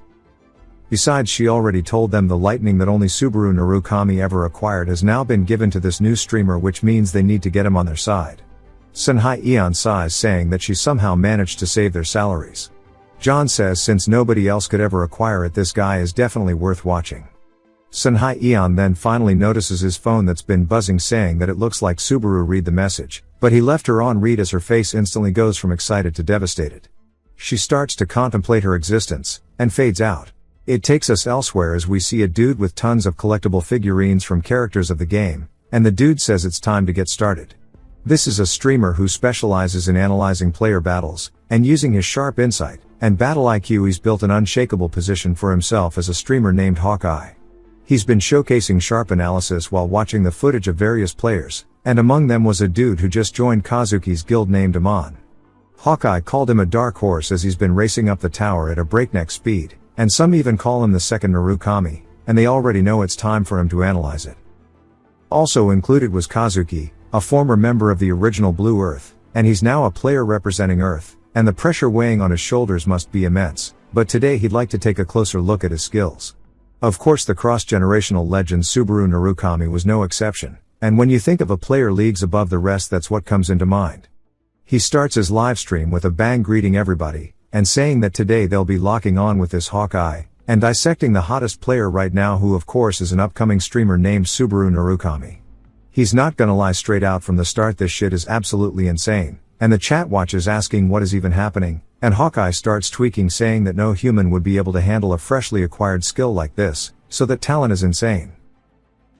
Besides, she already told them the lightning that only Subaru Narukami ever acquired has now been given to this new streamer, which means they need to get him on their side. Senhai Eon sighs, saying that she somehow managed to save their salaries. John says since nobody else could ever acquire it, this guy is definitely worth watching. Senhai Eon then finally notices his phone that's been buzzing, saying that it looks like Subaru read the message, but he left her on read as her face instantly goes from excited to devastated. She starts to contemplate her existence, and fades out. It takes us elsewhere as we see a dude with tons of collectible figurines from characters of the game, and the dude says it's time to get started. This is a streamer who specializes in analyzing player battles, and using his sharp insight and battle IQ he's built an unshakable position for himself as a streamer named Hawkeye. He's been showcasing sharp analysis while watching the footage of various players, and among them was a dude who just joined Kazuki's guild named Amon. Hawkeye called him a dark horse as he's been racing up the tower at a breakneck speed, and some even call him the second Narukami, and they already know it's time for him to analyze it. Also included was Kazuki, a former member of the original Blue Earth, and he's now a player representing Earth, and the pressure weighing on his shoulders must be immense, but today he'd like to take a closer look at his skills. Of course, the cross-generational legend Subaru Narukami was no exception, and when you think of a player leagues above the rest, that's what comes into mind. He starts his live stream with a bang, greeting everybody, and saying that today they'll be locking on with this Hawkeye, and dissecting the hottest player right now, who of course is an upcoming streamer named Subaru Narukami. He's not gonna lie, straight out from the start, this shit is absolutely insane, and the chat watches asking what is even happening, and Hawkeye starts tweaking, saying that no human would be able to handle a freshly acquired skill like this, so that talent is insane.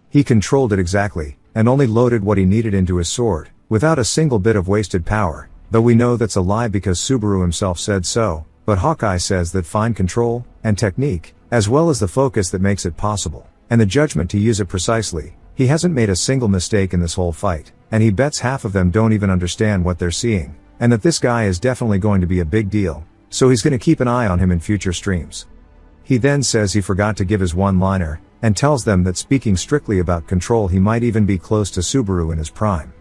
He controlled it exactly, and only loaded what he needed into his sword, without a single bit of wasted power, though we know that's a lie because Subaru himself said so, but Hawkeye says that fine control, and technique, as well as the focus that makes it possible, and the judgment to use it precisely, he hasn't made a single mistake in this whole fight, and he bets half of them don't even understand what they're seeing, and that this guy is definitely going to be a big deal, so he's gonna keep an eye on him in future streams. He then says he forgot to give his one-liner, and tells them that speaking strictly about control, he might even be close to Subaru in his prime.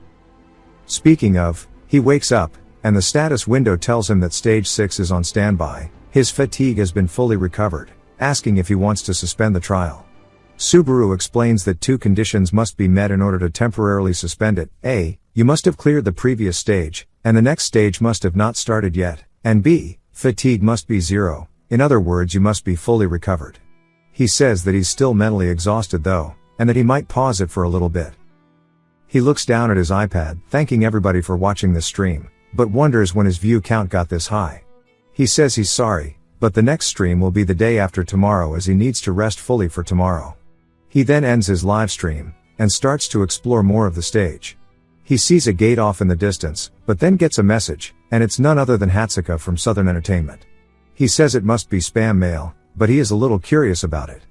Speaking of, he wakes up, and the status window tells him that stage 6 is on standby, his fatigue has been fully recovered, asking if he wants to suspend the trial. Subaru explains that 2 conditions must be met in order to temporarily suspend it: A, you must have cleared the previous stage, and the next stage must have not started yet, and B, fatigue must be 0, in other words, you must be fully recovered. He says that he's still mentally exhausted though, and that he might pause it for a little bit. He looks down at his iPad, thanking everybody for watching this stream, but wonders when his view count got this high. He says he's sorry, but the next stream will be the day after tomorrow, as he needs to rest fully for tomorrow. He then ends his live stream, and starts to explore more of the stage. He sees a gate off in the distance, but then gets a message, and it's none other than Hatsuka from Southern Entertainment. He says it must be spam mail, but he is a little curious about it.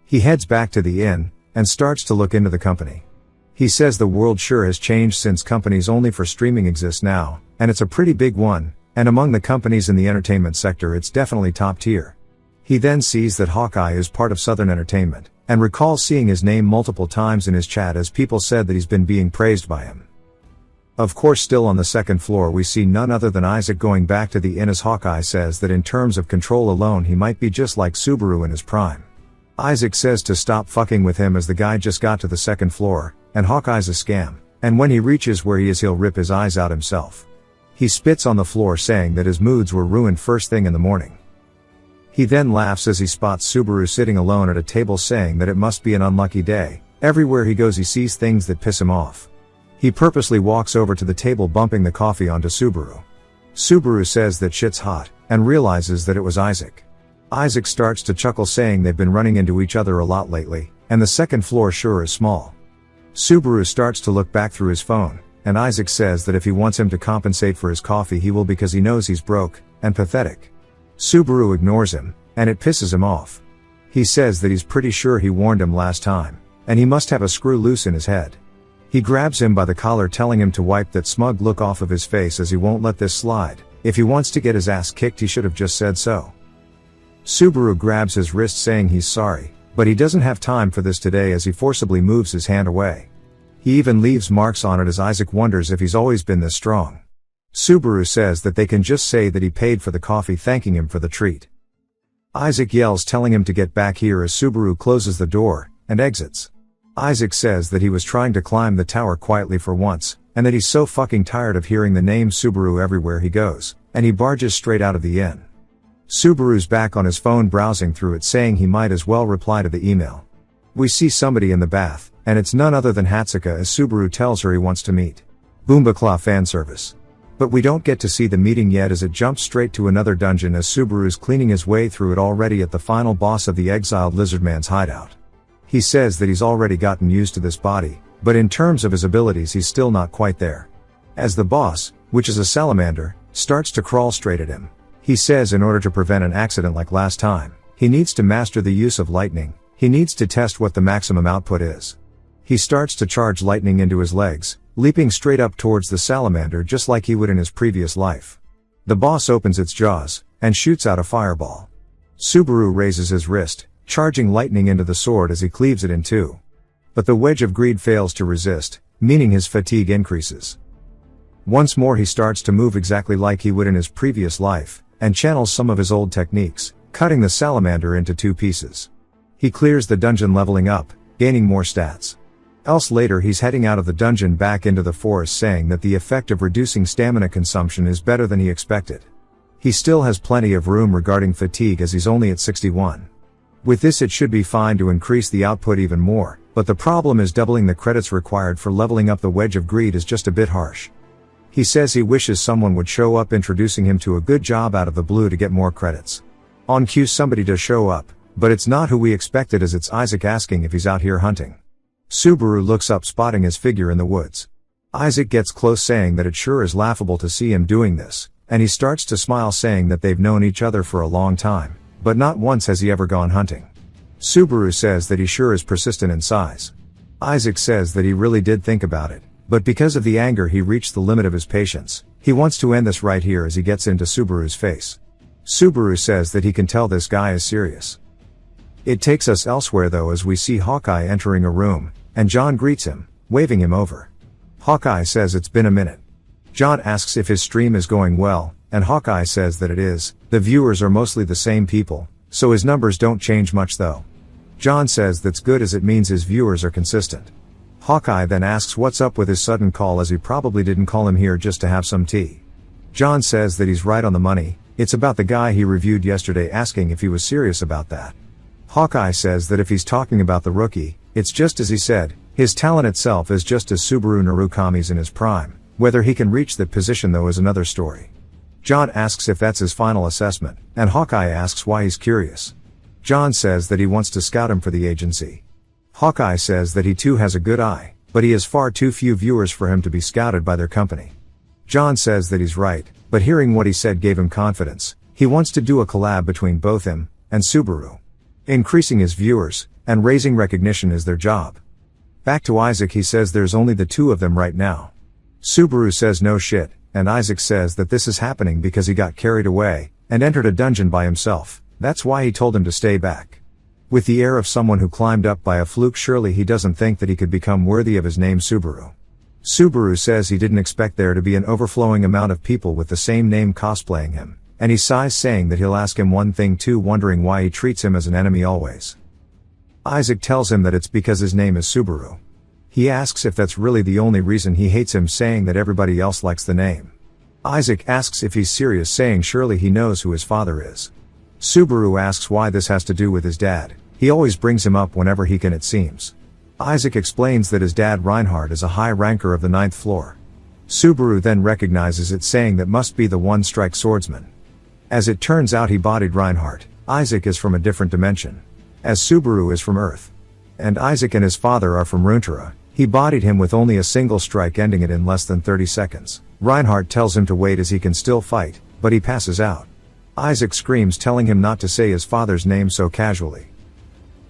He heads back to the inn, and starts to look into the company. He says the world sure has changed since companies only for streaming exist now, and it's a pretty big one, and among the companies in the entertainment sector it's definitely top tier. He then sees that Hawkeye is part of Southern Entertainment, and recalls seeing his name multiple times in his chat as people said that he's been being praised by him. Of course, still on the second floor we see none other than Isaac going back to the inn, as Hawkeye says that in terms of control alone he might be just like Subaru in his prime. Isaac says to stop fucking with him as the guy just got to the second floor, and Hawkeye's a scam, and when he reaches where he is he'll rip his eyes out himself. He spits on the floor, saying that his moods were ruined first thing in the morning. He then laughs as he spots Subaru sitting alone at a table, saying that it must be an unlucky day. Everywhere he goes he sees things that piss him off. He purposely walks over to the table, bumping the coffee onto Subaru. Subaru says that shit's hot, and realizes that it was Isaac. Isaac starts to chuckle, saying they've been running into each other a lot lately, and the second floor sure is small. Subaru starts to look back through his phone, and Isaac says that if he wants him to compensate for his coffee he will, because he knows he's broke, and pathetic. Subaru ignores him, and it pisses him off. He says that he's pretty sure he warned him last time, and he must have a screw loose in his head. He grabs him by the collar, telling him to wipe that smug look off of his face, as he won't let this slide. If he wants to get his ass kicked he should have just said so. Subaru grabs his wrist, saying he's sorry, but he doesn't have time for this today, as he forcibly moves his hand away. He even leaves marks on it, as Isaac wonders if he's always been this strong. Subaru says that they can just say that he paid for the coffee, thanking him for the treat. Isaac yells, telling him to get back here, as Subaru closes the door, and exits. Isaac says that he was trying to climb the tower quietly for once, and that he's so fucking tired of hearing the name Subaru everywhere he goes, and he barges straight out of the inn. Subaru's back on his phone, browsing through it, saying he might as well reply to the email. We see somebody in the bath, and it's none other than Hatsuka, as Subaru tells her he wants to meet. Boombaclaw fan service. But we don't get to see the meeting yet, as it jumps straight to another dungeon, as Subaru's cleaning his way through it, already at the final boss of the exiled Lizardman's hideout. He says that he's already gotten used to this body, but in terms of his abilities he's still not quite there. As the boss, which is a salamander, starts to crawl straight at him, he says in order to prevent an accident like last time, he needs to master the use of lightning. He needs to test what the maximum output is. He starts to charge lightning into his legs, leaping straight up towards the salamander just like he would in his previous life. The boss opens its jaws, and shoots out a fireball. Subaru raises his wrist, charging lightning into the sword as he cleaves it in two. But the wedge of greed fails to resist, meaning his fatigue increases. Once more he starts to move exactly like he would in his previous life, and channels some of his old techniques, cutting the salamander into 2 pieces. He clears the dungeon, leveling up, gaining more stats. Else later he's heading out of the dungeon back into the forest, saying that the effect of reducing stamina consumption is better than he expected. He still has plenty of room regarding fatigue as he's only at 61. With this it should be fine to increase the output even more, but the problem is doubling the credits required for leveling up the wedge of greed is just a bit harsh. He says he wishes someone would show up introducing him to a good job out of the blue to get more credits. On cue somebody does show up, but it's not who we expected, as it's Isaac asking if he's out here hunting. Subaru looks up, spotting his figure in the woods. Isaac gets close, saying that it sure is laughable to see him doing this, and he starts to smile, saying that they've known each other for a long time, but not once has he ever gone hunting. Subaru says that he sure is persistent in size. Isaac says that he really did think about it, but because of the anger he reached the limit of his patience. He wants to end this right here as he gets into Subaru's face. Subaru says that he can tell this guy is serious. It takes us elsewhere though, as we see Hawkeye entering a room, and John greets him, waving him over. Hawkeye says it's been a minute. John asks if his stream is going well, and Hawkeye says that it is. The viewers are mostly the same people, so his numbers don't change much though. John says that's good, as it means his viewers are consistent. Hawkeye then asks what's up with his sudden call, as he probably didn't call him here just to have some tea. John says that he's right on the money. It's about the guy he reviewed yesterday, asking if he was serious about that. Hawkeye says that if he's talking about the rookie, it's just as he said, his talent itself is just as Subaru Narukami's in his prime. Whether he can reach that position though is another story. John asks if that's his final assessment, and Hawkeye asks why he's curious. John says that he wants to scout him for the agency. Hawkeye says that he too has a good eye, but he has far too few viewers for him to be scouted by their company. John says that he's right, but hearing what he said gave him confidence. He wants to do a collab between both him and Subaru. Increasing his viewers and raising recognition is their job. Back to Isaac, he says there's only the 2 of them right now. Subaru says no shit, and Isaac says that this is happening because he got carried away and entered a dungeon by himself. That's why he told him to stay back. With the air of someone who climbed up by a fluke, surely he doesn't think that he could become worthy of his name Subaru. Subaru says he didn't expect there to be an overflowing amount of people with the same name cosplaying him, and he sighs, saying that he'll ask him one thing too, wondering why he treats him as an enemy always. Isaac tells him that it's because his name is Subaru. He asks if that's really the only reason he hates him, saying that everybody else likes the name. Isaac asks if he's serious, saying surely he knows who his father is. Subaru asks why this has to do with his dad. He always brings him up whenever he can, it seems. Isaac explains that his dad Reinhardt is a high ranker of the 9th floor. Subaru then recognizes it, saying that must be the one-strike swordsman. As it turns out, he bodied Reinhardt. Isaac is from a different dimension, as Subaru is from Earth. And Isaac and his father are from Runeterra. He bodied him with only a single strike, ending it in less than 30 seconds. Reinhardt tells him to wait as he can still fight, but he passes out. Isaac screams, telling him not to say his father's name so casually.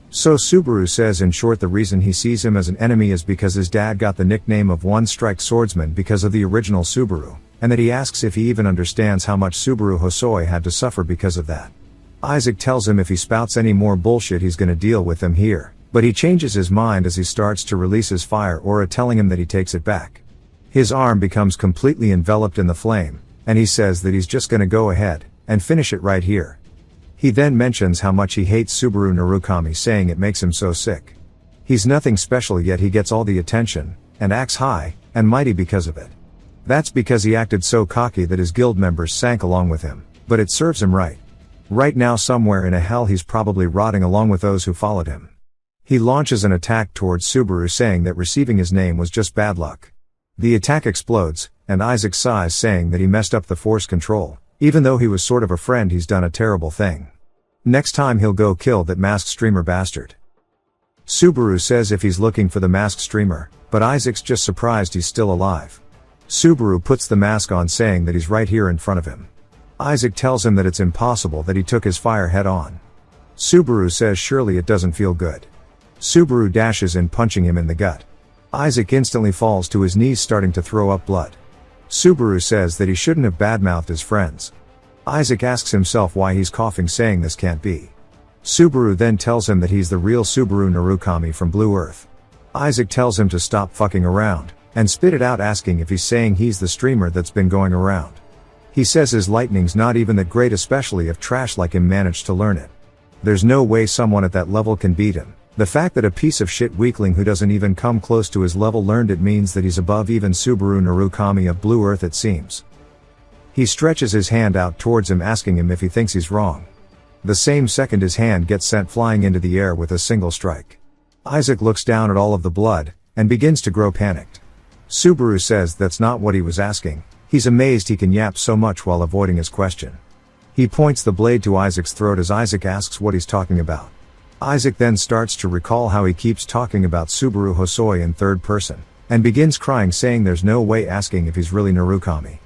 So Subaru says in short the reason he sees him as an enemy is because his dad got the nickname of One-Strike Swordsman because of the original Subaru, and that he asks if he even understands how much Subaru Hosoi had to suffer because of that. Isaac tells him if he spouts any more bullshit he's gonna deal with him here, but he changes his mind as he starts to release his fire aura, telling him that he takes it back. His arm becomes completely enveloped in the flame, and he says that he's just gonna go ahead and finish it right here. He then mentions how much he hates Subaru Narukami, saying it makes him so sick. He's nothing special, yet he gets all the attention, and acts high and mighty because of it. That's because he acted so cocky that his guild members sank along with him, but it serves him right. Right now somewhere in a hell he's probably rotting along with those who followed him. He launches an attack towards Subaru, saying that receiving his name was just bad luck. The attack explodes, and Isaac sighs, saying that he messed up the force control. Even though he was sort of a friend, he's done a terrible thing. Next time he'll go kill that masked streamer bastard. Subaru says if he's looking for the masked streamer, but Isaac's just surprised he's still alive. Subaru puts the mask on, saying that he's right here in front of him. Isaac tells him that it's impossible, that he took his fire head on. Subaru says surely it doesn't feel good. Subaru dashes in, punching him in the gut. Isaac instantly falls to his knees, starting to throw up blood. Subaru says that he shouldn't have badmouthed his friends. Isaac asks himself why he's coughing, saying this can't be. Subaru then tells him that he's the real Subaru Narukami from Blue Earth. Isaac tells him to stop fucking around, and spit it out, asking if he's saying he's the streamer that's been going around. He says his lightning's not even that great, especially if trash like him managed to learn it. There's no way someone at that level can beat him. The fact that a piece of shit weakling who doesn't even come close to his level learned it means that he's above even Subaru Narukami of Blue Earth, it seems. He stretches his hand out towards him, asking him if he thinks he's wrong. The same second his hand gets sent flying into the air with a single strike. Isaac looks down at all of the blood, and begins to grow panicked. Subaru says that's not what he was asking. He's amazed he can yap so much while avoiding his question. He points the blade to Isaac's throat as Isaac asks what he's talking about. Isaac then starts to recall how he keeps talking about Subaru Hosoi in third person, and begins crying, saying there's no way, asking if he's really Narukami.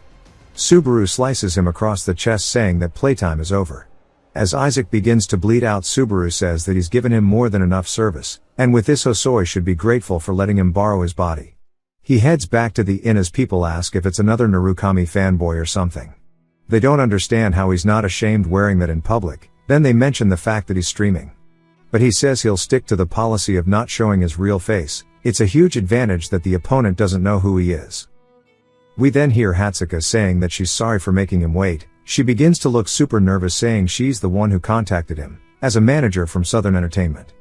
Subaru slices him across the chest, saying that playtime is over. As Isaac begins to bleed out, Subaru says that he's given him more than enough service, and with this Hosoi should be grateful for letting him borrow his body. He heads back to the inn as people ask if it's another Narukami fanboy or something. They don't understand how he's not ashamed wearing that in public. Then they mention the fact that he's streaming. But he says he'll stick to the policy of not showing his real face. It's a huge advantage that the opponent doesn't know who he is. We then hear Hatsuka saying that she's sorry for making him wait. She begins to look super nervous, saying she's the one who contacted him, as a manager from Southern Entertainment.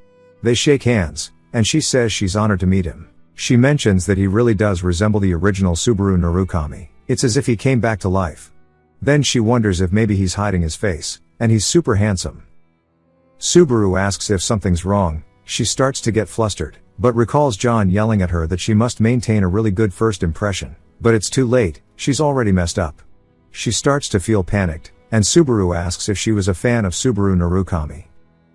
They shake hands, and she says she's honored to meet him. She mentions that he really does resemble the original Subaru Narukami. It's as if he came back to life. Then she wonders if maybe he's hiding his face, and he's super handsome. Subaru asks if something's wrong. She starts to get flustered, but recalls John yelling at her that she must maintain a really good first impression. But it's too late, she's already messed up. She starts to feel panicked, and Subaru asks if she was a fan of Subaru Narukami.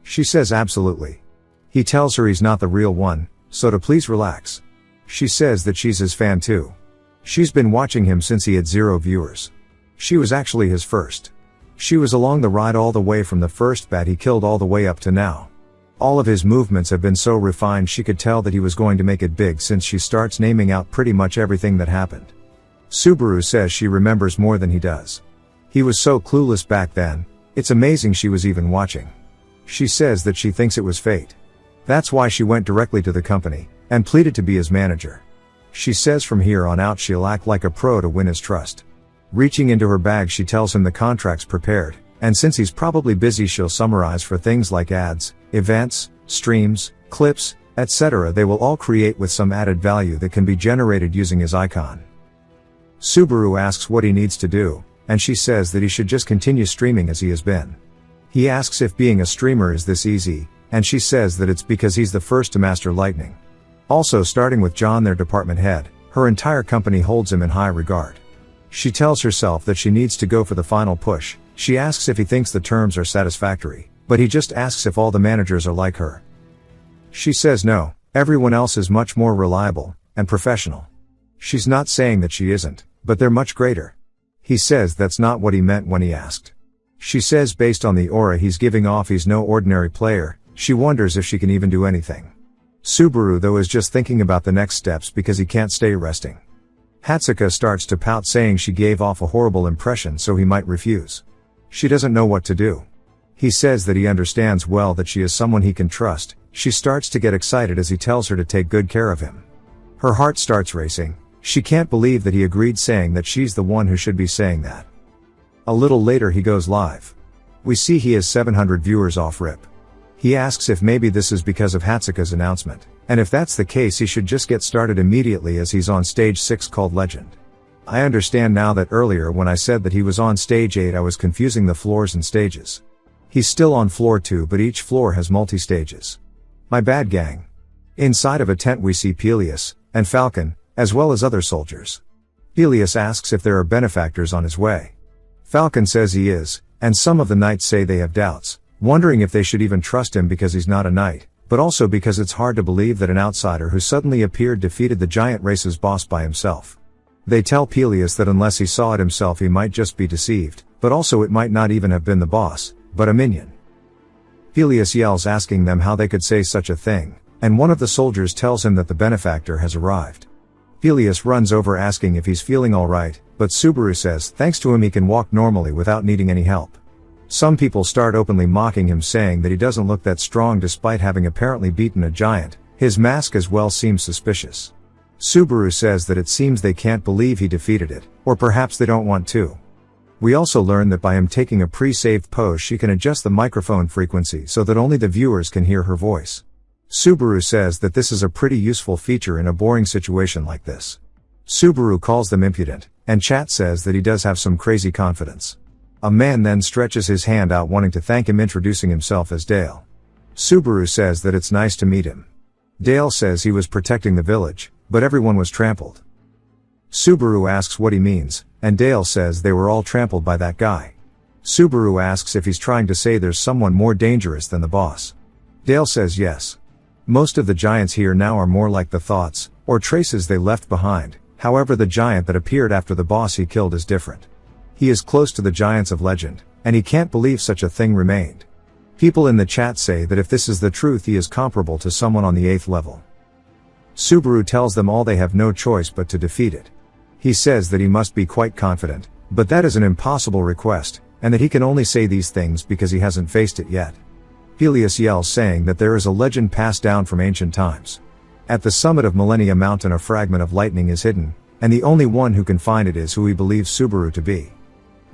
She says absolutely. He tells her he's not the real one, so to please relax. She says that she's his fan too. She's been watching him since he had 0 viewers. She was actually his first. She was along the ride all the way from the first bat he killed all the way up to now. All of his movements have been so refined she could tell that he was going to make it big, since she starts naming out pretty much everything that happened. Subaru says she remembers more than he does. He was so clueless back then, it's amazing she was even watching. She says that she thinks it was fate. That's why she went directly to the company, and pleaded to be his manager. She says from here on out she'll act like a pro to win his trust. Reaching into her bag, she tells him the contract's prepared, and since he's probably busy, she'll summarize for things like ads, events, streams, clips, etc. They will all create with some added value that can be generated using his icon. Subaru asks what he needs to do, and she says that he should just continue streaming as he has been. He asks if being a streamer is this easy, and she says that it's because he's the first to master lightning. Also, starting with John, their department head, her entire company holds him in high regard. She tells herself that she needs to go for the final push. She asks if he thinks the terms are satisfactory, but he just asks if all the managers are like her. She says no, everyone else is much more reliable and professional. She's not saying that she isn't, but they're much greater. He says that's not what he meant when he asked. She says based on the aura he's giving off, he's no ordinary player. She wonders if she can even do anything. Subaru though is just thinking about the next steps because he can't stay resting. Hatsuka starts to pout, saying she gave off a horrible impression, so he might refuse. She doesn't know what to do. He says that he understands well that she is someone he can trust. She starts to get excited as he tells her to take good care of him. Her heart starts racing. She can't believe that he agreed, saying that she's the one who should be saying that. A little later he goes live. We see he has 700 viewers off rip. He asks if maybe this is because of Hatsuka's announcement, and if that's the case he should just get started immediately as he's on stage 6 called Legend. I understand now that earlier when I said that he was on stage 8 I was confusing the floors and stages. He's still on floor 2, but each floor has multi-stages. My bad, gang. Inside of a tent we see Peleus and Falcon, as well as other soldiers. Peleus asks if there are benefactors on his way. Falcon says he is, and some of the knights say they have doubts, wondering if they should even trust him because he's not a knight, but also because it's hard to believe that an outsider who suddenly appeared defeated the giant race's boss by himself. They tell Peleus that unless he saw it himself he might just be deceived, but also it might not even have been the boss, but a minion. Peleus yells, asking them how they could say such a thing, and one of the soldiers tells him that the benefactor has arrived. Peleus runs over asking if he's feeling alright, but Subaru says thanks to him he can walk normally without needing any help. Some people start openly mocking him, saying that he doesn't look that strong despite having apparently beaten a giant. His mask as well seems suspicious. Subaru says that it seems they can't believe he defeated it, or perhaps they don't want to. We also learn that by him taking a pre-saved pose she can adjust the microphone frequency so that only the viewers can hear her voice. Subaru says that this is a pretty useful feature in a boring situation like this. Subaru calls them impudent, and chat says that he does have some crazy confidence. A man then stretches his hand out wanting to thank him, introducing himself as Dale. Subaru says that it's nice to meet him. Dale says he was protecting the village, but everyone was trampled. Subaru asks what he means, and Dale says they were all trampled by that guy. Subaru asks if he's trying to say there's someone more dangerous than the boss. Dale says yes. Most of the giants here now are more like the thoughts, or traces they left behind. However, the giant that appeared after the boss he killed is different. He is close to the giants of legend, and he can't believe such a thing remained. People in the chat say that if this is the truth, he is comparable to someone on the 8th level. Subaru tells them all they have no choice but to defeat it. He says that he must be quite confident, but that is an impossible request, and that he can only say these things because he hasn't faced it yet. Peleus yells, saying that there is a legend passed down from ancient times. At the summit of Millennia Mountain a fragment of lightning is hidden, and the only one who can find it is who he believes Subaru to be.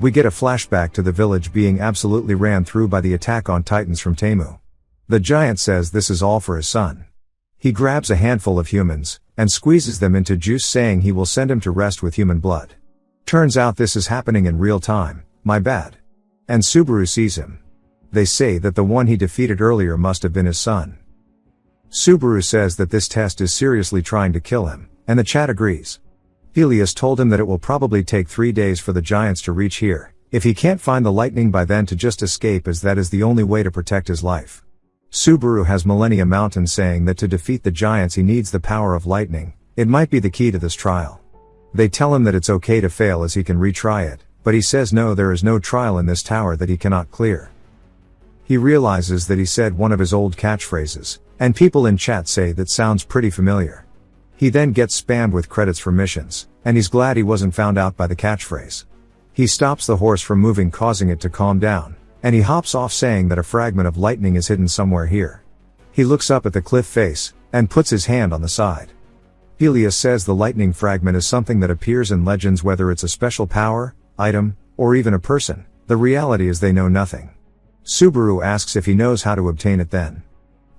We get a flashback to the village being absolutely ran through by the attack on Titans from Temu. The giant says this is all for his son. He grabs a handful of humans, and squeezes them into juice, saying he will send him to rest with human blood. Turns out this is happening in real time, my bad. And Subaru sees him. They say that the one he defeated earlier must have been his son. Subaru says that this test is seriously trying to kill him, and the chat agrees. Peleus told him that it will probably take 3 days for the giants to reach here, if he can't find the lightning by then, to just escape, as that is the only way to protect his life. Subaru has Millennia Mountain, saying that to defeat the giants he needs the power of lightning. It might be the key to this trial. They tell him that it's okay to fail as he can retry it, but he says no, there is no trial in this tower that he cannot clear. He realizes that he said one of his old catchphrases, and people in chat say that sounds pretty familiar. He then gets spammed with credits for missions, and he's glad he wasn't found out by the catchphrase. He stops the horse from moving, causing it to calm down, and he hops off, saying that a fragment of lightning is hidden somewhere here. He looks up at the cliff face, and puts his hand on the side. Peleus says the lightning fragment is something that appears in legends, whether it's a special power, item, or even a person. The reality is they know nothing. Subaru asks if he knows how to obtain it then.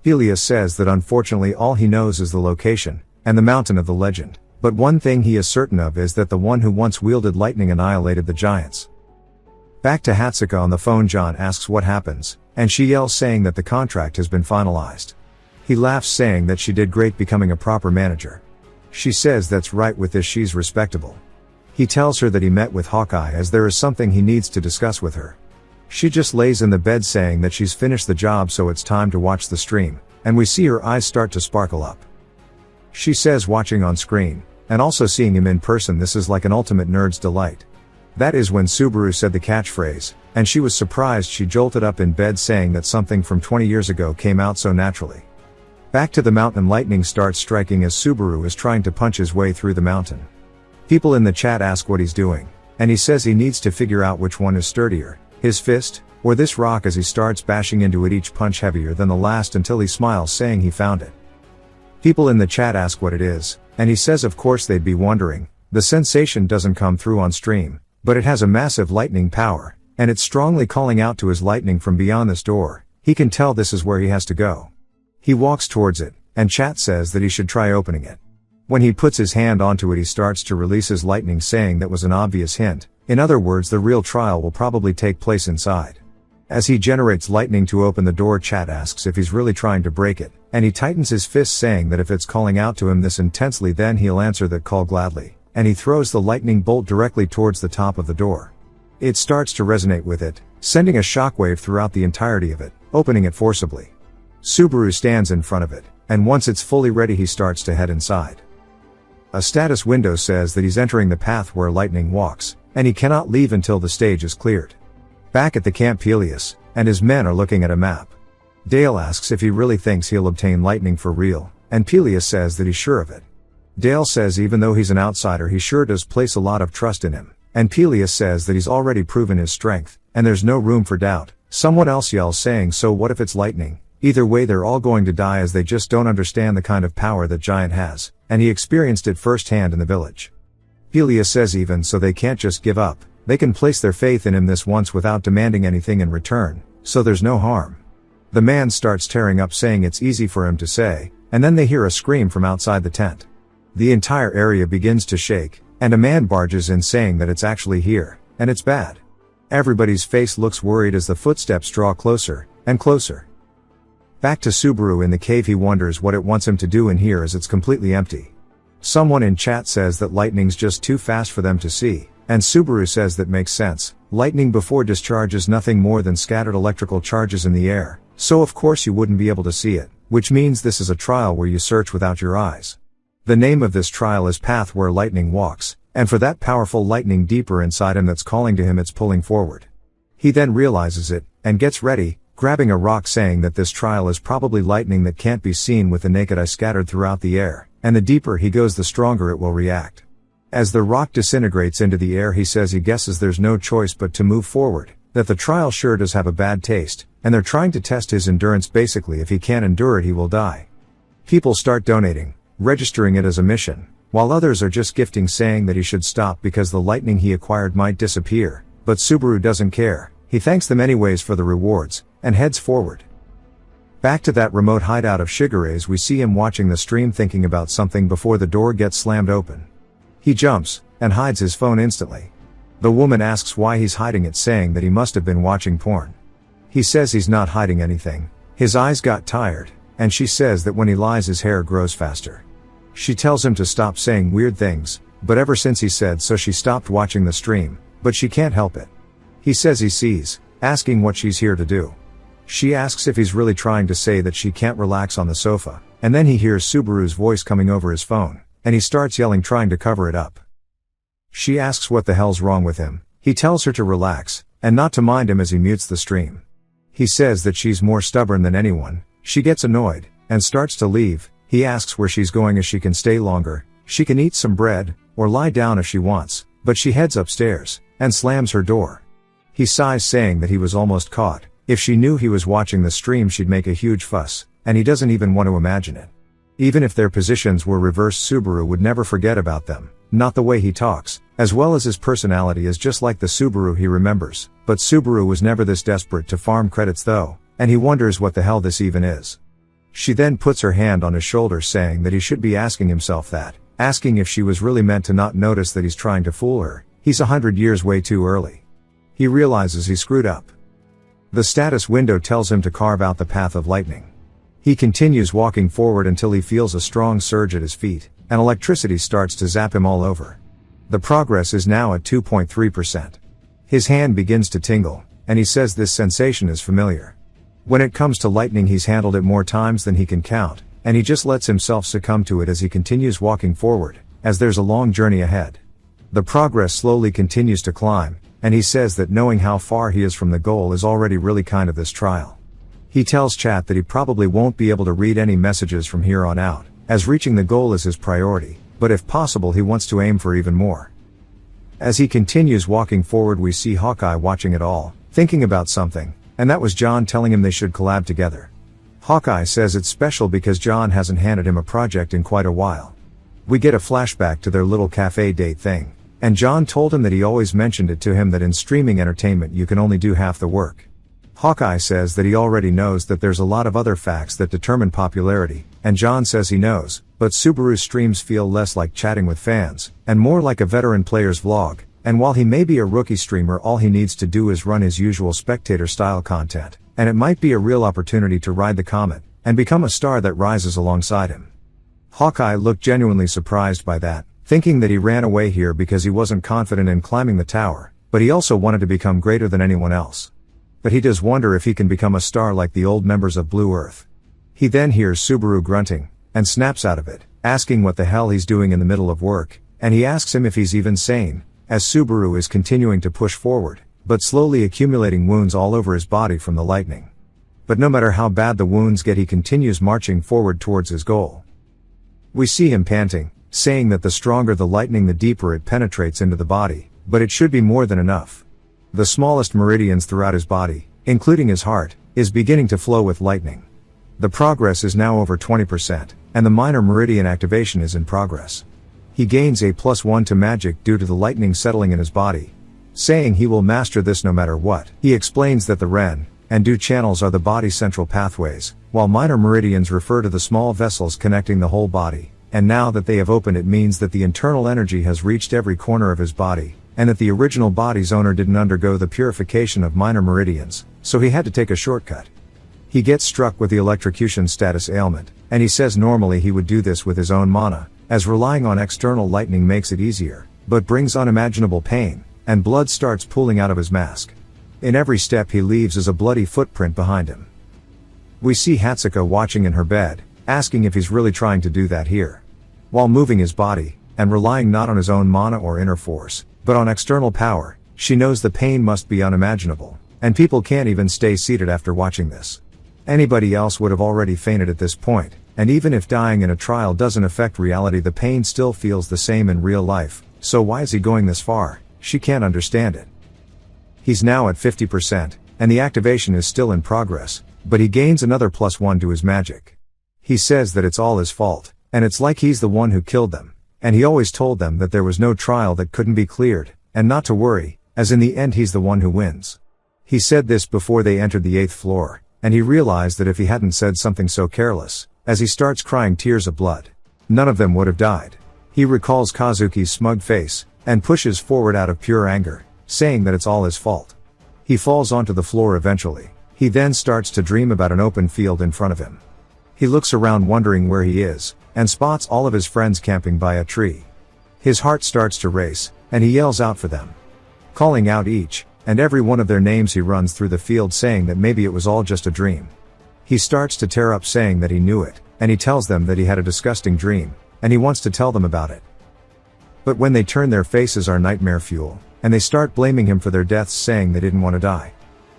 Peleus says that unfortunately all he knows is the location, and the mountain of the legend, but one thing he is certain of is that the one who once wielded lightning annihilated the giants. Back to Hatsuka on the phone, John asks what happens, and she yells, saying that the contract has been finalized. He laughs, saying that she did great becoming a proper manager. She says that's right, with this she's respectable. He tells her that he met with Hawkeye as there is something he needs to discuss with her. She just lays in the bed, saying that she's finished the job, so it's time to watch the stream, and we see her eyes start to sparkle up. She says watching on screen, and also seeing him in person, this is like an ultimate nerd's delight. That is when Subaru said the catchphrase, and she was surprised. She jolted up in bed, saying that something from 20 years ago came out so naturally. Back to the mountain, lightning starts striking as Subaru is trying to punch his way through the mountain. People in the chat ask what he's doing, and he says he needs to figure out which one is sturdier, his fist, or this rock, as he starts bashing into it, each punch heavier than the last, until he smiles, saying he found it. People in the chat ask what it is, and he says of course they'd be wondering. The sensation doesn't come through on stream, but it has a massive lightning power, and it's strongly calling out to his lightning from beyond this door. He can tell this is where he has to go. He walks towards it, and chat says that he should try opening it. When he puts his hand onto it, he starts to release his lightning, saying that was an obvious hint. In other words, the real trial will probably take place inside. As he generates lightning to open the door, chat asks if he's really trying to break it, and he tightens his fist, saying that if it's calling out to him this intensely, then he'll answer that call gladly, and he throws the lightning bolt directly towards the top of the door. It starts to resonate with it, sending a shockwave throughout the entirety of it, opening it forcibly. Subaru stands in front of it, and once it's fully ready, he starts to head inside. A status window says that he's entering the path where lightning walks, and he cannot leave until the stage is cleared. Back at the camp, Peleus and his men are looking at a map. Dale asks if he really thinks he'll obtain lightning for real, and Peleus says that he's sure of it. Dale says even though he's an outsider, he sure does place a lot of trust in him, and Peleus says that he's already proven his strength, and there's no room for doubt. Someone else yells, saying, so what if it's lightning? Either way they're all going to die, as they just don't understand the kind of power that giant has, and he experienced it firsthand in the village. Helia says even so they can't just give up, they can place their faith in him this once without demanding anything in return, so there's no harm. The man starts tearing up, saying it's easy for him to say, and then they hear a scream from outside the tent. The entire area begins to shake, and a man barges in saying that it's actually here, and it's bad. Everybody's face looks worried as the footsteps draw closer and closer. Back to Subaru in the cave, he wonders what it wants him to do in here as it's completely empty. Someone in chat says that lightning's just too fast for them to see, and Subaru says that makes sense. Lightning before discharge is nothing more than scattered electrical charges in the air, so of course you wouldn't be able to see it, which means this is a trial where you search without your eyes. The name of this trial is Path Where Lightning Walks, and for that powerful lightning deeper inside him that's calling to him, it's pulling forward. He then realizes it, and gets ready, grabbing a rock, saying that this trial is probably lightning that can't be seen with the naked eye scattered throughout the air, and the deeper he goes the stronger it will react. As the rock disintegrates into the air, he says he guesses there's no choice but to move forward, that the trial sure does have a bad taste, and they're trying to test his endurance. Basically, if he can't endure it he will die. People start donating, registering it as a mission, while others are just gifting, saying that he should stop because the lightning he acquired might disappear, but Subaru doesn't care. He thanks them anyways for the rewards, and heads forward. Back to that remote hideout of Shigere's, we see him watching the stream thinking about something before the door gets slammed open. He jumps, and hides his phone instantly. The woman asks why he's hiding it, saying that he must have been watching porn. He says he's not hiding anything, his eyes got tired, and she says that when he lies his hair grows faster. She tells him to stop saying weird things, but ever since he said so she stopped watching the stream, but she can't help it. He says he sees, asking what she's here to do. She asks if he's really trying to say that she can't relax on the sofa, and then he hears Subaru's voice coming over his phone, and he starts yelling, trying to cover it up. She asks what the hell's wrong with him. He tells her to relax, and not to mind him as he mutes the stream. He says that she's more stubborn than anyone. She gets annoyed, and starts to leave. He asks where she's going, as she can stay longer, she can eat some bread, or lie down if she wants, but she heads upstairs, and slams her door. He sighs, saying that he was almost caught. If she knew he was watching the stream she'd make a huge fuss, and he doesn't even want to imagine it. Even if their positions were reversed, Subaru would never forget about them. Not the way he talks, as well as his personality is just like the Subaru he remembers, but Subaru was never this desperate to farm credits though, and he wonders what the hell this even is. She then puts her hand on his shoulder, saying that he should be asking himself that, asking if she was really meant to not notice that he's trying to fool her. He's 100 years way too early. He realizes he screwed up. The status window tells him to carve out the path of lightning. He continues walking forward until he feels a strong surge at his feet, and electricity starts to zap him all over. The progress is now at 2.3%. His hand begins to tingle, and he says this sensation is familiar. When it comes to lightning, he's handled it more times than he can count, and he just lets himself succumb to it as he continues walking forward, as there's a long journey ahead. The progress slowly continues to climb, and he says that knowing how far he is from the goal is already really kind of this trial. He tells chat that he probably won't be able to read any messages from here on out, as reaching the goal is his priority, but if possible he wants to aim for even more. As he continues walking forward, we see Hawkeye watching it all, thinking about something, and that was John telling him they should collab together. Hawkeye says it's special because John hasn't handed him a project in quite a while. We get a flashback to their little cafe date thing, and John told him that he always mentioned it to him that in streaming entertainment you can only do half the work. Hawkeye says that he already knows that there's a lot of other facts that determine popularity, and John says he knows, but Subaru's streams feel less like chatting with fans, and more like a veteran player's vlog, and while he may be a rookie streamer, all he needs to do is run his usual spectator-style content, and it might be a real opportunity to ride the comet, and become a star that rises alongside him. Hawkeye looked genuinely surprised by that, thinking that he ran away here because he wasn't confident in climbing the tower, but he also wanted to become greater than anyone else. But he does wonder if he can become a star like the old members of Blue Earth. He then hears Subaru grunting, and snaps out of it, asking what the hell he's doing in the middle of work, and he asks him if he's even sane, as Subaru is continuing to push forward, but slowly accumulating wounds all over his body from the lightning. But no matter how bad the wounds get, he continues marching forward towards his goal. We see him panting, saying that the stronger the lightning the deeper it penetrates into the body, but it should be more than enough. The smallest meridians throughout his body, including his heart, is beginning to flow with lightning. The progress is now over 20%, and the minor meridian activation is in progress. He gains a +1 to magic due to the lightning settling in his body, saying he will master this no matter what. He explains that the ren and du channels are the body's central pathways, while minor meridians refer to the small vessels connecting the whole body, and now that they have opened it means that the internal energy has reached every corner of his body, and that the original body's owner didn't undergo the purification of minor meridians, so he had to take a shortcut. He gets struck with the electrocution status ailment, and he says normally he would do this with his own mana, as relying on external lightning makes it easier, but brings unimaginable pain, and blood starts pooling out of his mask. In every step he leaves is a bloody footprint behind him. We see Hatsuka watching in her bed, asking if he's really trying to do that here. While moving his body, and relying not on his own mana or inner force, but on external power, she knows the pain must be unimaginable, and people can't even stay seated after watching this. Anybody else would have already fainted at this point, and even if dying in a trial doesn't affect reality, the pain still feels the same in real life, so why is he going this far? She can't understand it. He's now at 50%, and the activation is still in progress, but he gains another +1 to his magic. He says that it's all his fault, and it's like he's the one who killed them, and he always told them that there was no trial that couldn't be cleared, and not to worry, as in the end he's the one who wins. He said this before they entered the 8th floor, and he realized that if he hadn't said something so careless, as he starts crying tears of blood, none of them would have died. He recalls Kazuki's smug face, and pushes forward out of pure anger, saying that it's all his fault. He falls onto the floor eventually. He then starts to dream about an open field in front of him. He looks around wondering where he is, and spots all of his friends camping by a tree. His heart starts to race, and he yells out for them. Calling out each and every one of their names, he runs through the field saying that maybe it was all just a dream. He starts to tear up saying that he knew it, and he tells them that he had a disgusting dream, and he wants to tell them about it. But when they turn, their faces are nightmare fuel, and they start blaming him for their deaths, saying they didn't want to die.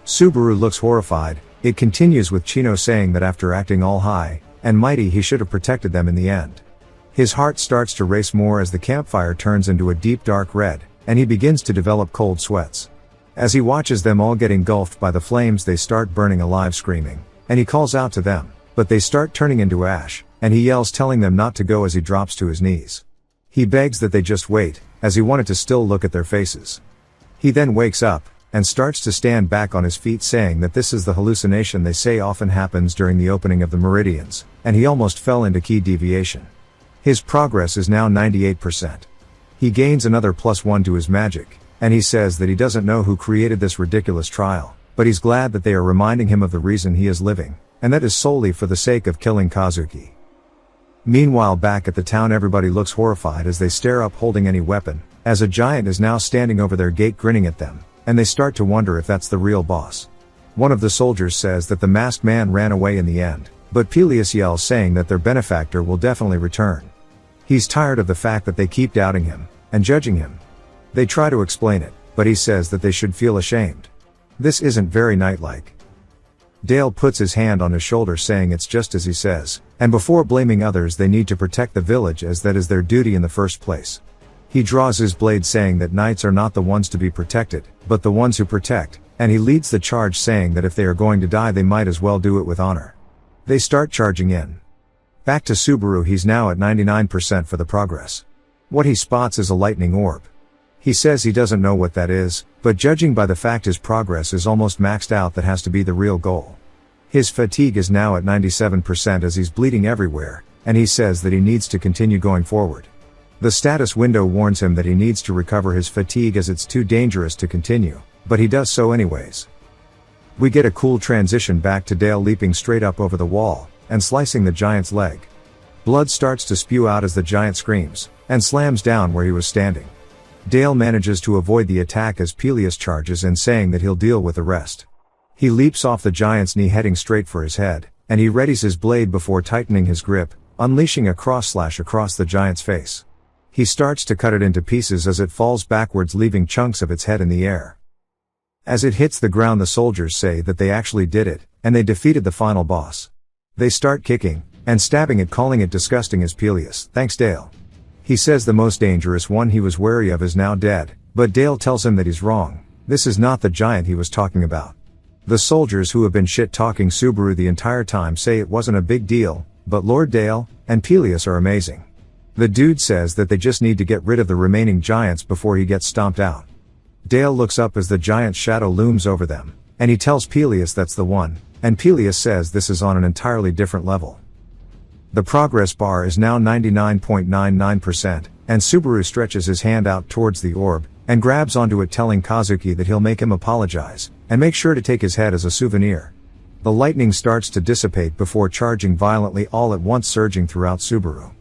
Subaru looks horrified. It continues with Chino saying that after acting all high and mighty he should have protected them in the end. His heart starts to race more as the campfire turns into a deep dark red, and he begins to develop cold sweats. As he watches them all get engulfed by the flames, they start burning alive, screaming, and he calls out to them, but they start turning into ash, and he yells telling them not to go as he drops to his knees. He begs that they just wait, as he wanted to still look at their faces. He then wakes up, and starts to stand back on his feet, saying that this is the hallucination they say often happens during the opening of the meridians, and he almost fell into key deviation. His progress is now 98%. He gains another +1 to his magic, and he says that he doesn't know who created this ridiculous trial, but he's glad that they are reminding him of the reason he is living, and that is solely for the sake of killing Kazuki. Meanwhile, back at the town, everybody looks horrified as they stare up holding any weapon, as a giant is now standing over their gate grinning at them, and they start to wonder if that's the real boss. One of the soldiers says that the masked man ran away in the end, but Peleus yells saying that their benefactor will definitely return. He's tired of the fact that they keep doubting him and judging him. They try to explain it, but he says that they should feel ashamed. This isn't very knight-like. Dale puts his hand on his shoulder saying it's just as he says, and before blaming others, they need to protect the village as that is their duty in the first place. He draws his blade saying that knights are not the ones to be protected, but the ones who protect, and he leads the charge saying that if they are going to die they might as well do it with honor. They start charging in. Back to Subaru, he's now at 99% for the progress. What he spots is a lightning orb. He says he doesn't know what that is, but judging by the fact his progress is almost maxed out, that has to be the real goal. His fatigue is now at 97% as he's bleeding everywhere, and he says that he needs to continue going forward. The status window warns him that he needs to recover his fatigue as it's too dangerous to continue, but he does so anyways. We get a cool transition back to Dale leaping straight up over the wall, and slicing the giant's leg. Blood starts to spew out as the giant screams, and slams down where he was standing. Dale manages to avoid the attack as Peleus charges in, saying that he'll deal with the rest. He leaps off the giant's knee heading straight for his head, and he readies his blade before tightening his grip, unleashing a cross slash across the giant's face. He starts to cut it into pieces as it falls backwards, leaving chunks of its head in the air. As it hits the ground, the soldiers say that they actually did it, and they defeated the final boss. They start kicking and stabbing it, calling it disgusting as Peleus thanks Dale. He says the most dangerous one he was wary of is now dead, but Dale tells him that he's wrong. This is not the giant he was talking about. The soldiers who have been shit-talking Subaru the entire time say it wasn't a big deal, but Lord Dale and Peleus are amazing. The dude says that they just need to get rid of the remaining giants before he gets stomped out. Dale looks up as the giant's shadow looms over them, and he tells Peleus that's the one, and Peleus says this is on an entirely different level. The progress bar is now 99.99%, and Subaru stretches his hand out towards the orb, and grabs onto it, telling Kazuki that he'll make him apologize, and make sure to take his head as a souvenir. The lightning starts to dissipate before charging violently all at once, surging throughout Subaru.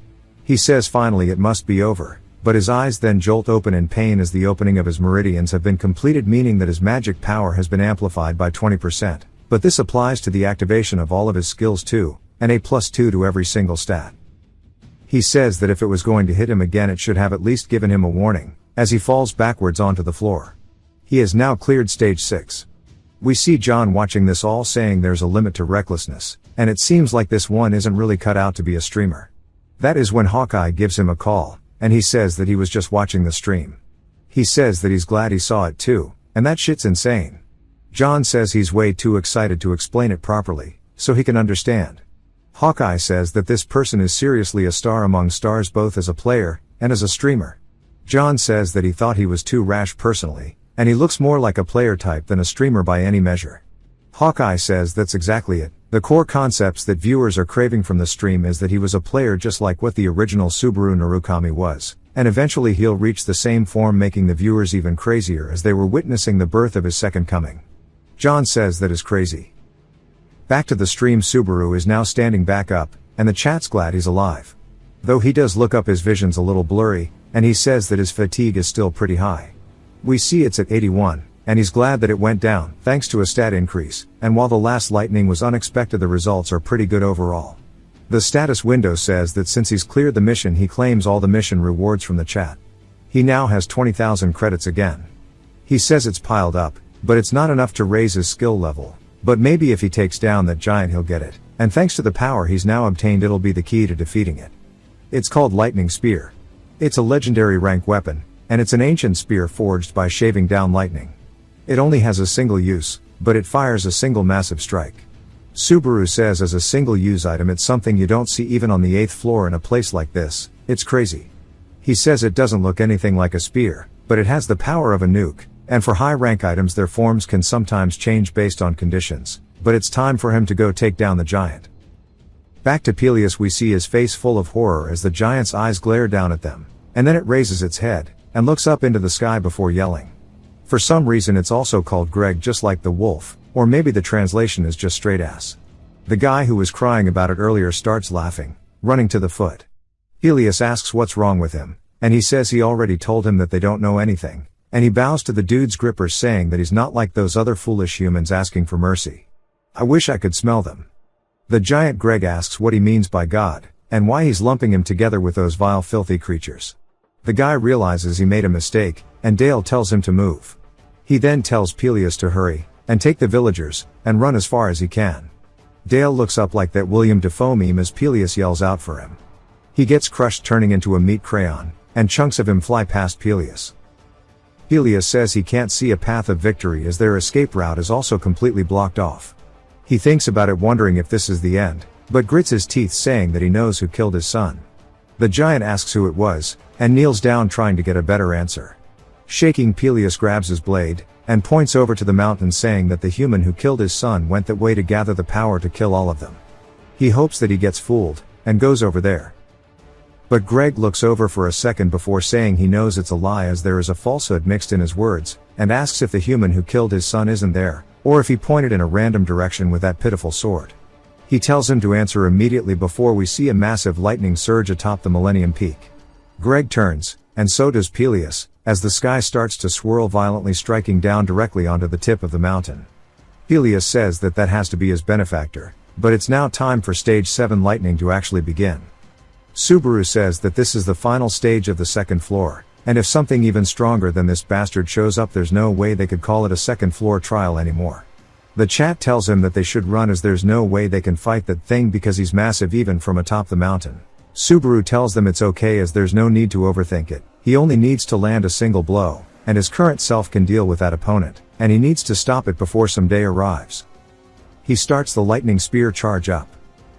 He says finally it must be over, but his eyes then jolt open in pain as the opening of his meridians have been completed, meaning that his magic power has been amplified by 20%, but this applies to the activation of all of his skills too, and a +2 to every single stat. He says that if it was going to hit him again it should have at least given him a warning, as he falls backwards onto the floor. He has now cleared stage 6. We see John watching this all, saying there's a limit to recklessness, and it seems like this one isn't really cut out to be a streamer. That is when Hawkeye gives him a call, and he says that he was just watching the stream. He says that he's glad he saw it too, and that shit's insane. John says he's way too excited to explain it properly, so he can understand. Hawkeye says that this person is seriously a star among stars, both as a player and as a streamer. John says that he thought he was too rash personally, and he looks more like a player type than a streamer by any measure. Hawkeye says that's exactly it. The core concepts that viewers are craving from the stream is that he was a player just like what the original Subaru Narukami was, and eventually he'll reach the same form, making the viewers even crazier as they were witnessing the birth of his second coming. John says that is crazy. Back to the stream, Subaru is now standing back up, and the chat's glad he's alive. Though he does look up, his vision's a little blurry, and he says that his fatigue is still pretty high. We see it's at 81, and he's glad that it went down, thanks to a stat increase, and while the last lightning was unexpected, the results are pretty good overall. The status window says that since he's cleared the mission, he claims all the mission rewards from the chat. He now has 20,000 credits again. He says it's piled up, but it's not enough to raise his skill level, but maybe if he takes down that giant he'll get it, and thanks to the power he's now obtained it'll be the key to defeating it. It's called Lightning Spear. It's a legendary rank weapon, and it's an ancient spear forged by shaving down lightning. It only has a single use, but it fires a single massive strike. Subaru says as a single use item it's something you don't see even on the 8th floor in a place like this. It's crazy. He says it doesn't look anything like a spear, but it has the power of a nuke, and for high rank items their forms can sometimes change based on conditions, but it's time for him to go take down the giant. Back to Peleus, we see his face full of horror as the giant's eyes glare down at them, and then it raises its head, and looks up into the sky before yelling. For some reason it's also called Greg, just like the wolf, or maybe the translation is just straight ass. The guy who was crying about it earlier starts laughing, running to the foot. Peleus asks what's wrong with him, and he says he already told him that they don't know anything, and he bows to the dude's grippers, saying that he's not like those other foolish humans asking for mercy. I wish I could smell them. The giant Greg asks what he means by God, and why he's lumping him together with those vile filthy creatures. The guy realizes he made a mistake, and Dale tells him to move. He then tells Peleus to hurry, and take the villagers, and run as far as he can. Dale looks up like that William Dafoe meme as Peleus yells out for him. He gets crushed, turning into a meat crayon, and chunks of him fly past Peleus. Peleus says he can't see a path of victory as their escape route is also completely blocked off. He thinks about it, wondering if this is the end, but grits his teeth, saying that he knows who killed his son. The giant asks who it was, and kneels down trying to get a better answer. Shaking, Peleus grabs his blade, and points over to the mountain, saying that the human who killed his son went that way to gather the power to kill all of them. He hopes that he gets fooled, and goes over there. But Greg looks over for a second before saying he knows it's a lie, as there is a falsehood mixed in his words, and asks if the human who killed his son isn't there, or if he pointed in a random direction with that pitiful sword. He tells him to answer immediately before we see a massive lightning surge atop the Millennium Peak. Greg turns, and so does Peleus, as the sky starts to swirl violently, striking down directly onto the tip of the mountain. Peleus says that has to be his benefactor, but it's now time for stage 7 lightning to actually begin. Subaru says that this is the final stage of the 2nd floor, and if something even stronger than this bastard shows up, there's no way they could call it a 2nd floor trial anymore. The chat tells him that they should run, as there's no way they can fight that thing because he's massive even from atop the mountain. Subaru tells them it's okay, as there's no need to overthink it, he only needs to land a single blow, and his current self can deal with that opponent, and he needs to stop it before some day arrives. He starts the lightning spear charge up.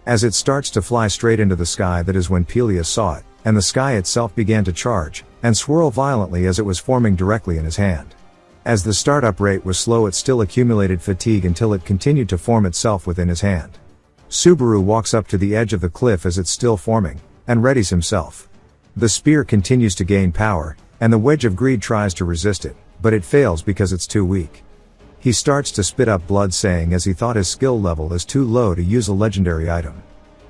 As it starts to fly straight into the sky, that is when Pelias saw it, and the sky itself began to charge, and swirl violently as it was forming directly in his hand. As the startup rate was slow, it still accumulated fatigue until it continued to form itself within his hand. Subaru walks up to the edge of the cliff as it's still forming, and readies himself. The spear continues to gain power, and the wedge of greed tries to resist it, but it fails because it's too weak. He starts to spit up blood, saying as he thought his skill level is too low to use a legendary item.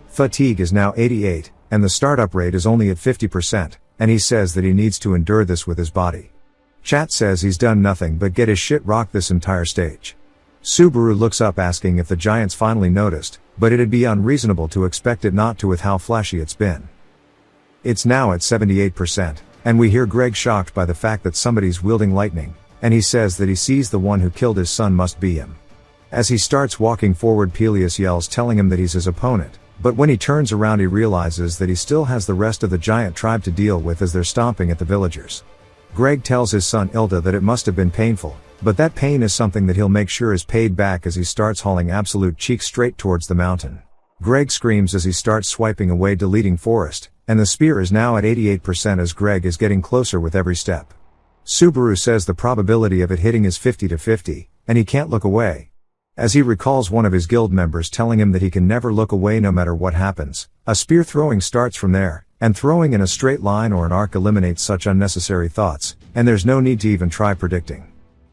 Fatigue is now 88, and the startup rate is only at 50%, and he says that he needs to endure this with his body. Chat says he's done nothing but get his shit rocked this entire stage. Subaru looks up asking if the giants finally noticed, but it'd be unreasonable to expect it not to with how flashy it's been. It's now at 78%, and we hear Greg shocked by the fact that somebody's wielding lightning, and he says that he sees the one who killed his son must be him. As he starts walking forward, Pelias yells telling him that he's his opponent, but when he turns around he realizes that he still has the rest of the giant tribe to deal with as they're stomping at the villagers. Greg tells his son Ilda that it must have been painful, but that pain is something that he'll make sure is paid back as he starts hauling absolute cheek straight towards the mountain. Greg screams as he starts swiping away, deleting forest, and the spear is now at 88% as Greg is getting closer with every step. Subaru says the probability of it hitting is 50-50, and he can't look away. As he recalls one of his guild members telling him that he can never look away no matter what happens, a spear throwing starts from there, and throwing in a straight line or an arc eliminates such unnecessary thoughts, and there's no need to even try predicting.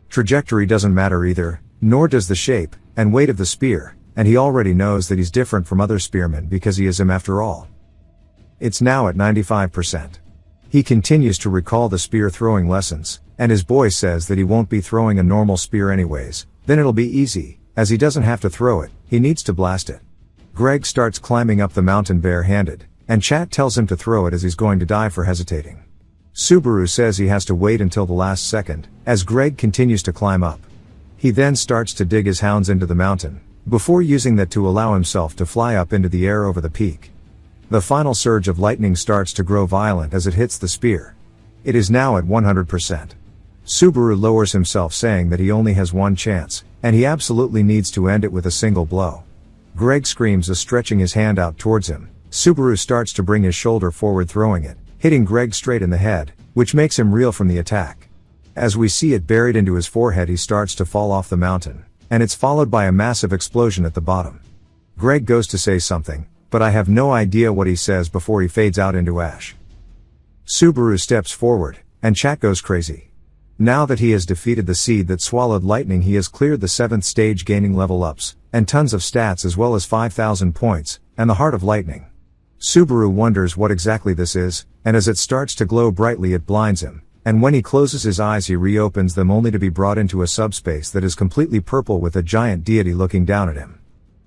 Trajectory doesn't matter either, nor does the shape and weight of the spear, and he already knows that he's different from other spearmen because he is him after all. It's now at 95%. He continues to recall the spear throwing lessons, and his boy says that he won't be throwing a normal spear anyways, then it'll be easy, as he doesn't have to throw it, he needs to blast it. Greg starts climbing up the mountain bare-handed, and Chat tells him to throw it as he's going to die for hesitating. Subaru says he has to wait until the last second, as Greg continues to climb up. He then starts to dig his hounds into the mountain, before using that to allow himself to fly up into the air over the peak. The final surge of lightning starts to grow violent as it hits the spear. It is now at 100%. Subaru lowers himself, saying that he only has one chance, and he absolutely needs to end it with a single blow. Greg screams as stretching his hand out towards him. Subaru starts to bring his shoulder forward, throwing it, hitting Greg straight in the head, which makes him reel from the attack. As we see it buried into his forehead, he starts to fall off the mountain, and it's followed by a massive explosion at the bottom. Greg goes to say something, but I have no idea what he says before he fades out into ash. Subaru steps forward, and Chat goes crazy. Now that he has defeated the seed that swallowed lightning, he has cleared the 7th stage, gaining level ups, and tons of stats as well as 5,000 points, and the Heart of Lightning. Subaru wonders what exactly this is, and as it starts to glow brightly it blinds him, and when he closes his eyes he reopens them only to be brought into a subspace that is completely purple with a giant deity looking down at him.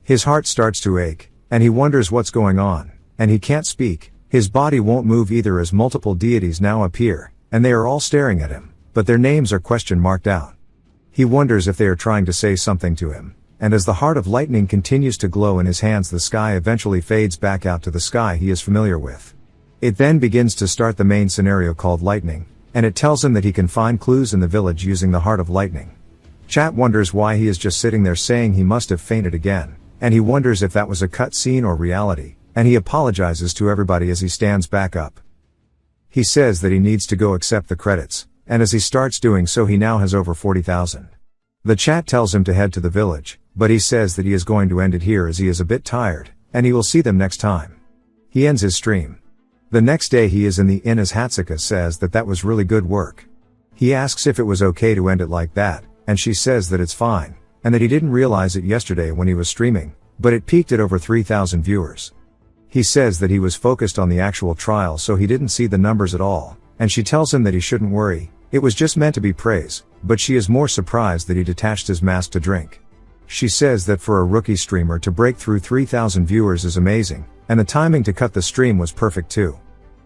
His heart starts to ache, and he wonders what's going on, and he can't speak. His body won't move either as multiple deities now appear, and they are all staring at him, but their names are question marked out. He wonders if they are trying to say something to him, and as the Heart of Lightning continues to glow in his hands, the sky eventually fades back out to the sky he is familiar with. It then begins to start the main scenario called Lightning, and it tells him that he can find clues in the village using the Heart of Lightning. Chat wonders why he is just sitting there, saying he must have fainted again, and he wonders if that was a cut scene or reality, and he apologizes to everybody as he stands back up. He says that he needs to go accept the credits, and as he starts doing so he now has over 40,000. The chat tells him to head to the village, but he says that he is going to end it here as he is a bit tired, and he will see them next time. He ends his stream. The next day he is in the inn as Hatsuka says that that was really good work. He asks if it was okay to end it like that, and she says that it's fine, and that he didn't realize it yesterday when he was streaming, but it peaked at over 3,000 viewers. He says that he was focused on the actual trial so he didn't see the numbers at all, and she tells him that he shouldn't worry, it was just meant to be praise, but she is more surprised that he detached his mask to drink. She says that for a rookie streamer to break through 3,000 viewers is amazing, and the timing to cut the stream was perfect too.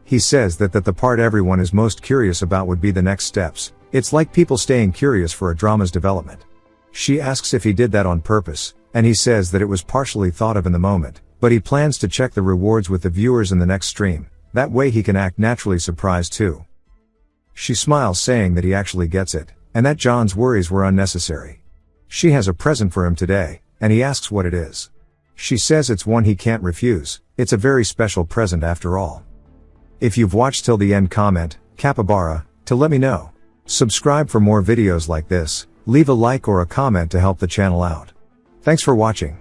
He says that the part everyone is most curious about would be the next steps. It's like people staying curious for a drama's development. She asks if he did that on purpose, and he says that it was partially thought of in the moment, but he plans to check the rewards with the viewers in the next stream, that way he can act naturally surprised too. She smiles, saying that he actually gets it, and that John's worries were unnecessary. She has a present for him today, and he asks what it is. She says it's one he can't refuse, it's a very special present after all. If you've watched till the end, comment, capybara, to let me know. Subscribe for more videos like this, leave a like or a comment to help the channel out. Thanks for watching.